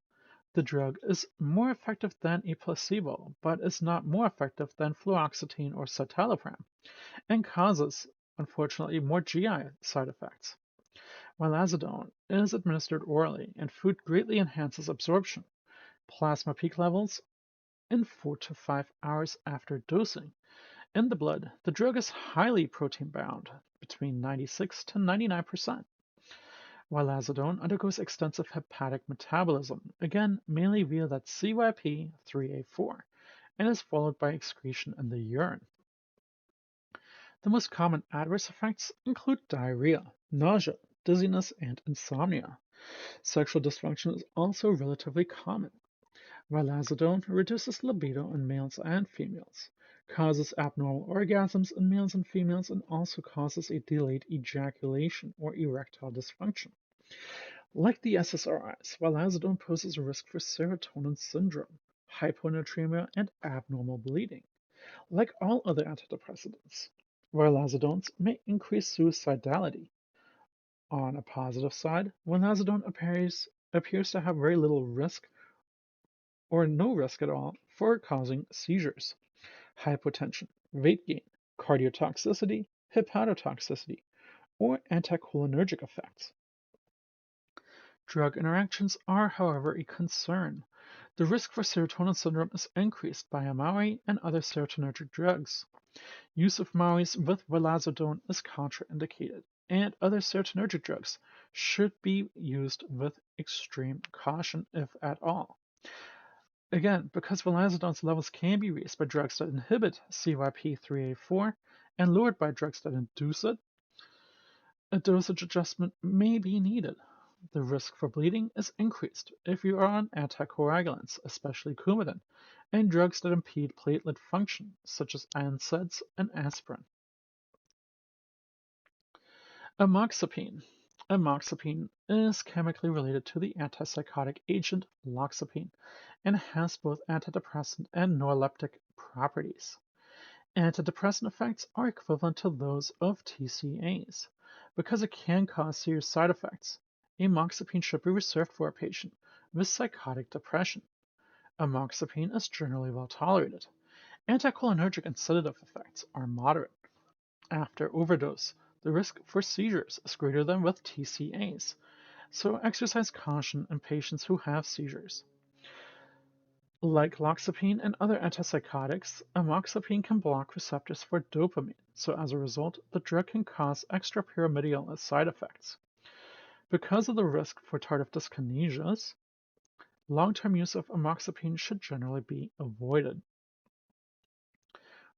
The drug is more effective than a placebo, but is not more effective than fluoxetine or citalopram, and causes, unfortunately, more GI side effects. Vilazodone is administered orally, and food greatly enhances absorption. Plasma peak levels in 4 to 5 hours after dosing. In the blood, the drug is highly protein bound, between 96 to 99%. Vilazodone undergoes extensive hepatic metabolism, again mainly via that CYP3A4, and is followed by excretion in the urine. The most common adverse effects include diarrhea, nausea, dizziness, and insomnia. Sexual dysfunction is also relatively common. Vilazodone reduces libido in males and females, causes abnormal orgasms in males and females, and also causes a delayed ejaculation or erectile dysfunction. Like the SSRIs, vilazodone poses a risk for serotonin syndrome, hyponatremia, and abnormal bleeding. Like all other antidepressants, vilazodones may increase suicidality. On a positive side, vilazodone appears to have very little risk or no risk at all for causing seizures, hypotension, weight gain, cardiotoxicity, hepatotoxicity, or anticholinergic effects. Drug interactions are, however, a concern. The risk for serotonin syndrome is increased by a MAUI and other serotonergic drugs. Use of MAUIs with vilazodone is contraindicated, and other serotonergic drugs should be used with extreme caution, if at all. Again, because vilazodone's levels can be raised by drugs that inhibit CYP3A4 and lowered by drugs that induce it, a dosage adjustment may be needed. The risk for bleeding is increased if you are on anticoagulants, especially Coumadin, and drugs that impede platelet function, such as NSAIDs and aspirin. Amoxapine. Amoxapine is chemically related to the antipsychotic agent loxapine and has both antidepressant and neuroleptic properties. Antidepressant effects are equivalent to those of TCAs. Because it can cause serious side effects, amoxapine should be reserved for a patient with psychotic depression. Amoxapine is generally well tolerated. Anticholinergic and sedative effects are moderate. After overdose, the risk for seizures is greater than with TCAs, so exercise caution in patients who have seizures. Like loxapine and other antipsychotics, amoxapine can block receptors for dopamine, so as a result, the drug can cause extrapyramidal side effects. Because of the risk for tardive dyskinesias, long-term use of amoxapine should generally be avoided.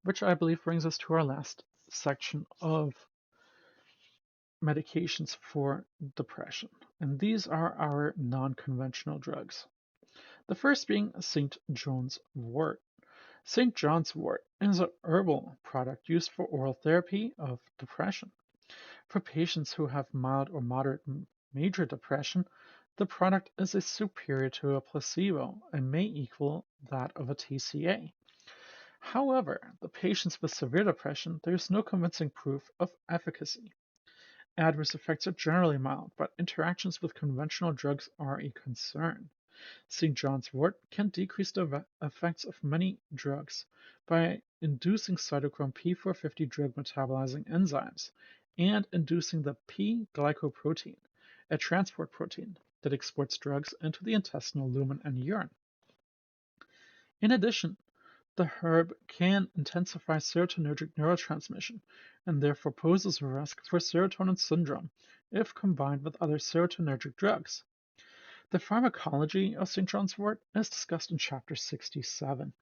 Which I believe brings us to our last section of medications for depression. And these are our non-conventional drugs. The first being St. John's wort. St. John's wort is a herbal product used for oral therapy of depression. For patients who have mild or moderate major depression, the product is superior to a placebo and may equal that of a TCA. However, the patients with severe depression, there is no convincing proof of efficacy. Adverse effects are generally mild, but interactions with conventional drugs are a concern. St. John's wort can decrease the effects of many drugs by inducing cytochrome P450 drug metabolizing enzymes and inducing the P-glycoprotein, a transport protein that exports drugs into the intestinal lumen and urine. In addition, the herb can intensify serotonergic neurotransmission and therefore poses a risk for serotonin syndrome if combined with other serotonergic drugs. The pharmacology of St. John's wort is discussed in chapter 67,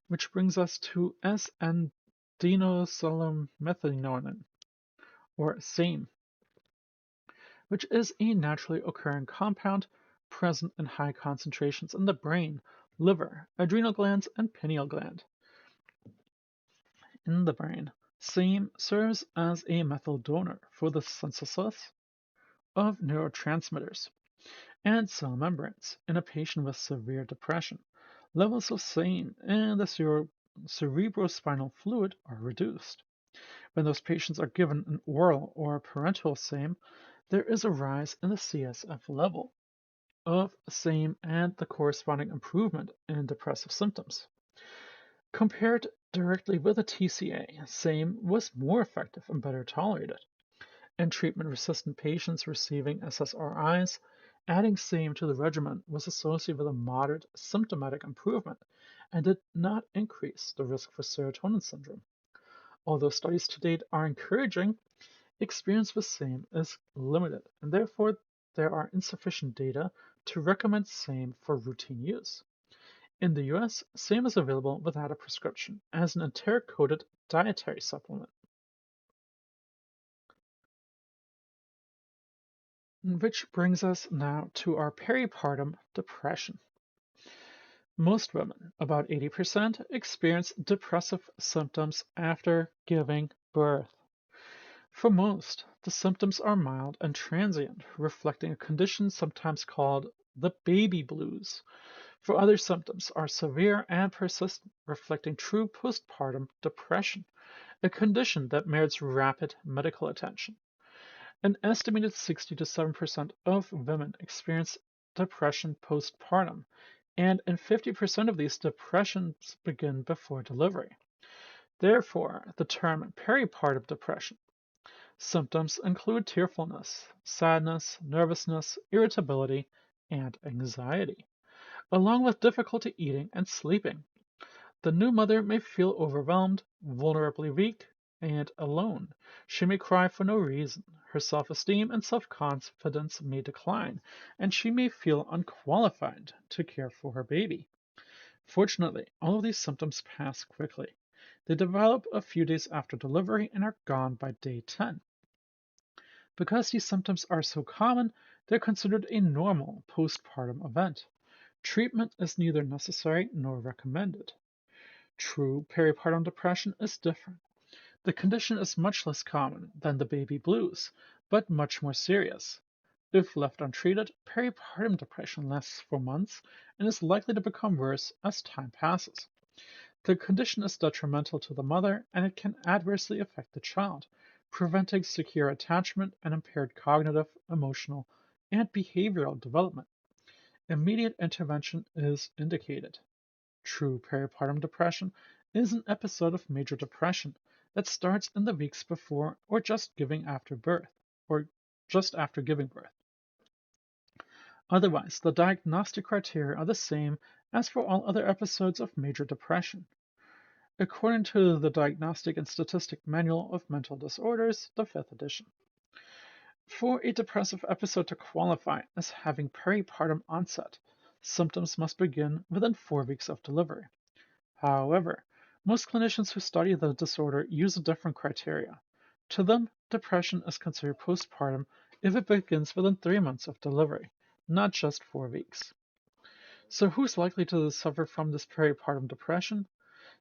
which brings us to S-andinosulmethylnonin, or SAME, which is a naturally occurring compound present in high concentrations in the brain, liver, adrenal glands, and pineal gland. In the brain, SAME serves as a methyl donor for the synthesis of neurotransmitters and cell membranes in a patient with severe depression. Levels of SAME in the cerebrospinal fluid are reduced. When those patients are given an oral or parenteral SAME, there is a rise in the CSF level of SAME and the corresponding improvement in depressive symptoms. Compared directly with a TCA, SAME was more effective and better tolerated. In treatment-resistant patients receiving SSRIs, adding SAME to the regimen was associated with a moderate symptomatic improvement and did not increase the risk for serotonin syndrome. Although studies to date are encouraging, experience with SAME is limited, and therefore there are insufficient data to recommend SAME for routine use. In the US, SAME is available without a prescription as an enteric-coated dietary supplement. Which brings us now to our peripartum depression. Most women, about 80%, experience depressive symptoms after giving birth. For most, the symptoms are mild and transient, reflecting a condition sometimes called the baby blues. For other symptoms are severe and persistent, reflecting true postpartum depression, a condition that merits rapid medical attention. An estimated 60 to 7% of women experience depression postpartum, and in 50% of these, depressions begin before delivery. Therefore, the term peripartum depression. Symptoms include tearfulness, sadness, nervousness, irritability, and anxiety, along with difficulty eating and sleeping. The new mother may feel overwhelmed, vulnerably weak, and alone. She may cry for no reason. Her self-esteem and self-confidence may decline, and she may feel unqualified to care for her baby. Fortunately, all of these symptoms pass quickly. They develop a few days after delivery and are gone by day 10. Because these symptoms are so common, They're considered a normal postpartum event. Treatment is neither necessary nor recommended. True peripartum depression is different. The condition is much less common than the baby blues, but much more serious. If left untreated, peripartum depression lasts for months and is likely to become worse as time passes. The condition is detrimental to the mother and it can adversely affect the child, preventing secure attachment and impaired cognitive, emotional, and behavioral development. Immediate intervention is indicated. True peripartum depression is an episode of major depression that starts in the weeks before or just after giving birth. Otherwise, the diagnostic criteria are the same as for all other episodes of major depression. According to the Diagnostic and Statistic Manual of Mental Disorders, the 5th edition. For a depressive episode to qualify as having peripartum onset, symptoms must begin within 4 weeks of delivery. However, most clinicians who study the disorder use a different criteria. To them, depression is considered postpartum if it begins within 3 months of delivery, not just 4 weeks. So who's likely to suffer from this peripartum depression?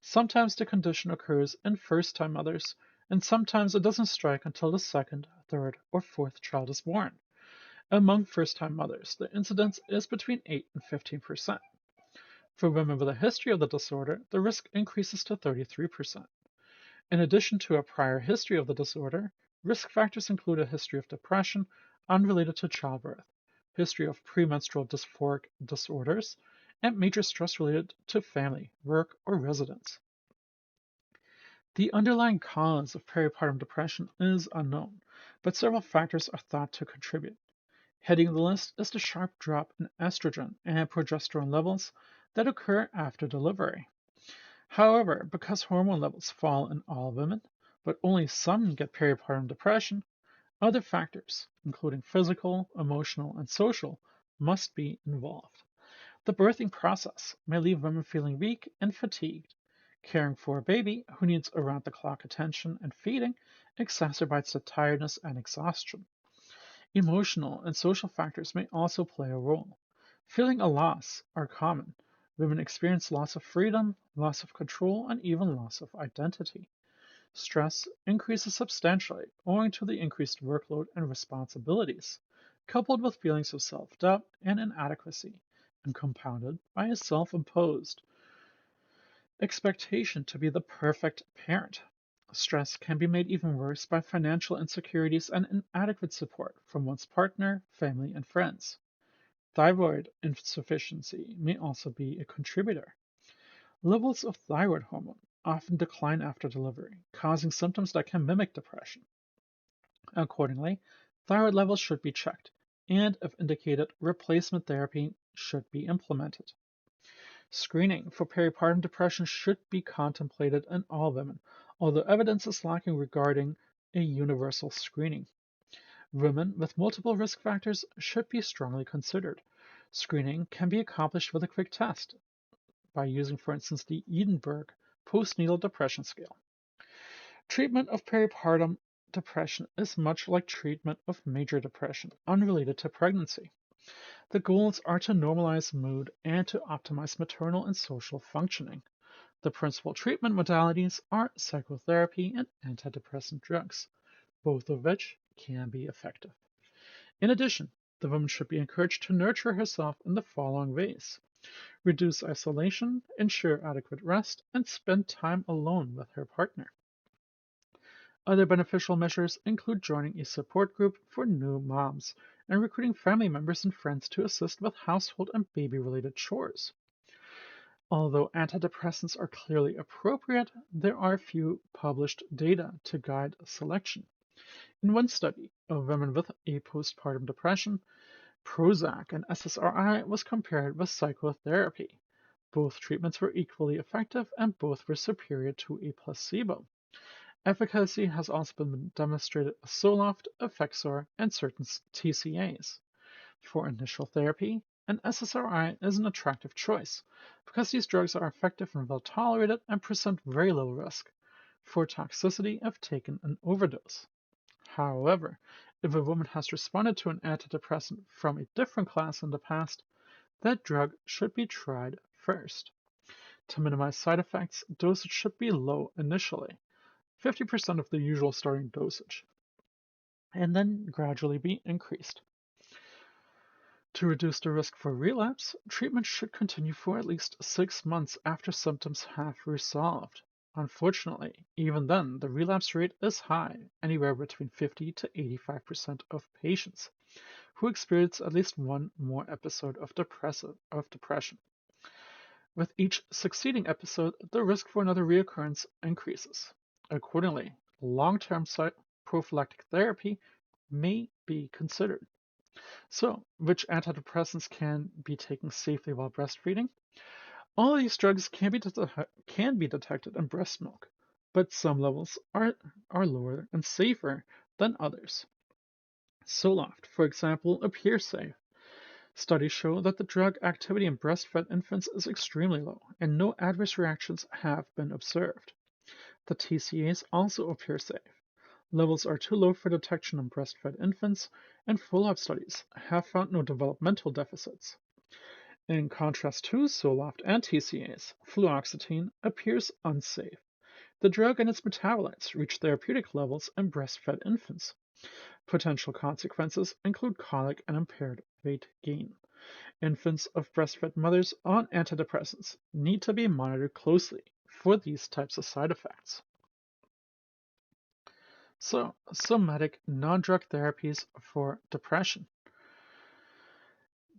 Sometimes the condition occurs in first-time mothers, and sometimes it doesn't strike until the second, third, or fourth child is born. Among first-time mothers, the incidence is between 8 and 15%. For women with a history of the disorder, the risk increases to 33%. In addition to a prior history of the disorder, risk factors include a history of depression unrelated to childbirth, history of premenstrual dysphoric disorders, and major stress related to family, work, or residence. The underlying cause of peripartum depression is unknown, but several factors are thought to contribute. Heading the list is the sharp drop in estrogen and progesterone levels that occur after delivery. However, because hormone levels fall in all women, but only some get peripartum depression, other factors, including physical, emotional, and social, must be involved. The birthing process may leave women feeling weak and fatigued. Caring for a baby who needs around-the-clock attention and feeding exacerbates the tiredness and exhaustion. Emotional and social factors may also play a role. Feeling a loss are common. Women experience loss of freedom, loss of control, and even loss of identity. Stress increases substantially owing to the increased workload and responsibilities, coupled with feelings of self-doubt and inadequacy, and compounded by a self-imposed expectation to be the perfect parent. Stress can be made even worse by financial insecurities and inadequate support from one's partner, family, and friends. Thyroid insufficiency may also be a contributor. Levels of thyroid hormone often decline after delivery, causing symptoms that can mimic depression. Accordingly, thyroid levels should be checked, and if indicated, replacement therapy should be implemented. Screening for peripartum depression should be contemplated in all women, although evidence is lacking regarding a universal screening. Women with multiple risk factors should be strongly considered. Screening can be accomplished with a quick test by using, for instance, the Edinburgh Postnatal Depression Scale. Treatment of peripartum depression is much like treatment of major depression unrelated to pregnancy. The goals are to normalize mood and to optimize maternal and social functioning. The principal treatment modalities are psychotherapy and antidepressant drugs, both of which can be effective. In addition, the woman should be encouraged to nurture herself in the following ways: reduce isolation, ensure adequate rest, and spend time alone with her partner. Other beneficial measures include joining a support group for new moms and recruiting family members and friends to assist with household and baby-related chores. Although antidepressants are clearly appropriate, there are few published data to guide selection. In one study of women with a postpartum depression, Prozac and SSRI was compared with psychotherapy. Both treatments were equally effective and both were superior to a placebo. Efficacy has also been demonstrated with Zoloft, Effexor, and certain TCAs. For initial therapy, an SSRI is an attractive choice because these drugs are effective and well tolerated and present very low risk for toxicity if taken in overdose. However, if a woman has responded to an antidepressant from a different class in the past, that drug should be tried first. To minimize side effects, dosage should be low initially, 50% of the usual starting dosage, and then gradually be increased. To reduce the risk for relapse, treatment should continue for at least 6 months after symptoms have resolved. Unfortunately, even then, the relapse rate is high, anywhere between 50 to 85% of patients who experience at least one more episode of depression. With each succeeding episode, the risk for another reoccurrence increases. Accordingly, long-term prophylactic therapy may be considered. So, which antidepressants can be taken safely while breastfeeding? All these drugs can be detected in breast milk, but some levels are lower and safer than others. Zoloft, for example, appears safe. Studies show that the drug activity in breastfed infants is extremely low, and no adverse reactions have been observed. The TCAs also appear safe. Levels are too low for detection in breastfed infants, and follow-up studies have found no developmental deficits. In contrast to Zoloft and TCAs, fluoxetine appears unsafe. The drug and its metabolites reach therapeutic levels in breastfed infants. Potential consequences include colic and impaired weight gain. Infants of breastfed mothers on antidepressants need to be monitored closely for these types of side effects. So, somatic non-drug therapies for depression.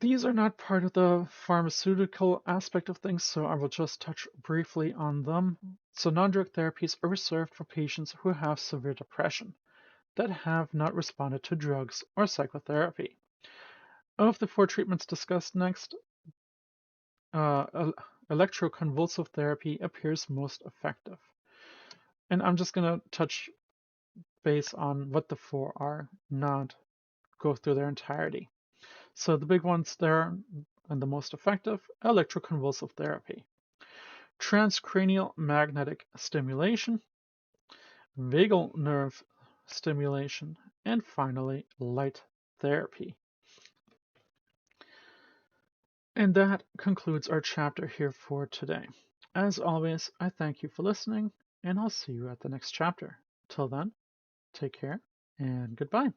These are not part of the pharmaceutical aspect of things, so I will just touch briefly on them. So, non-drug therapies are reserved for patients who have severe depression that have not responded to drugs or psychotherapy. Of the 4 treatments discussed next, electroconvulsive therapy appears most effective. And I'm just going to touch base on what the 4 are, not go through their entirety. So the big ones there, and the most effective, electroconvulsive therapy, transcranial magnetic stimulation, vagal nerve stimulation, and finally light therapy. And that concludes our chapter here for today. As always, I thank you for listening, and I'll see you at the next chapter. Till then, take care and goodbye.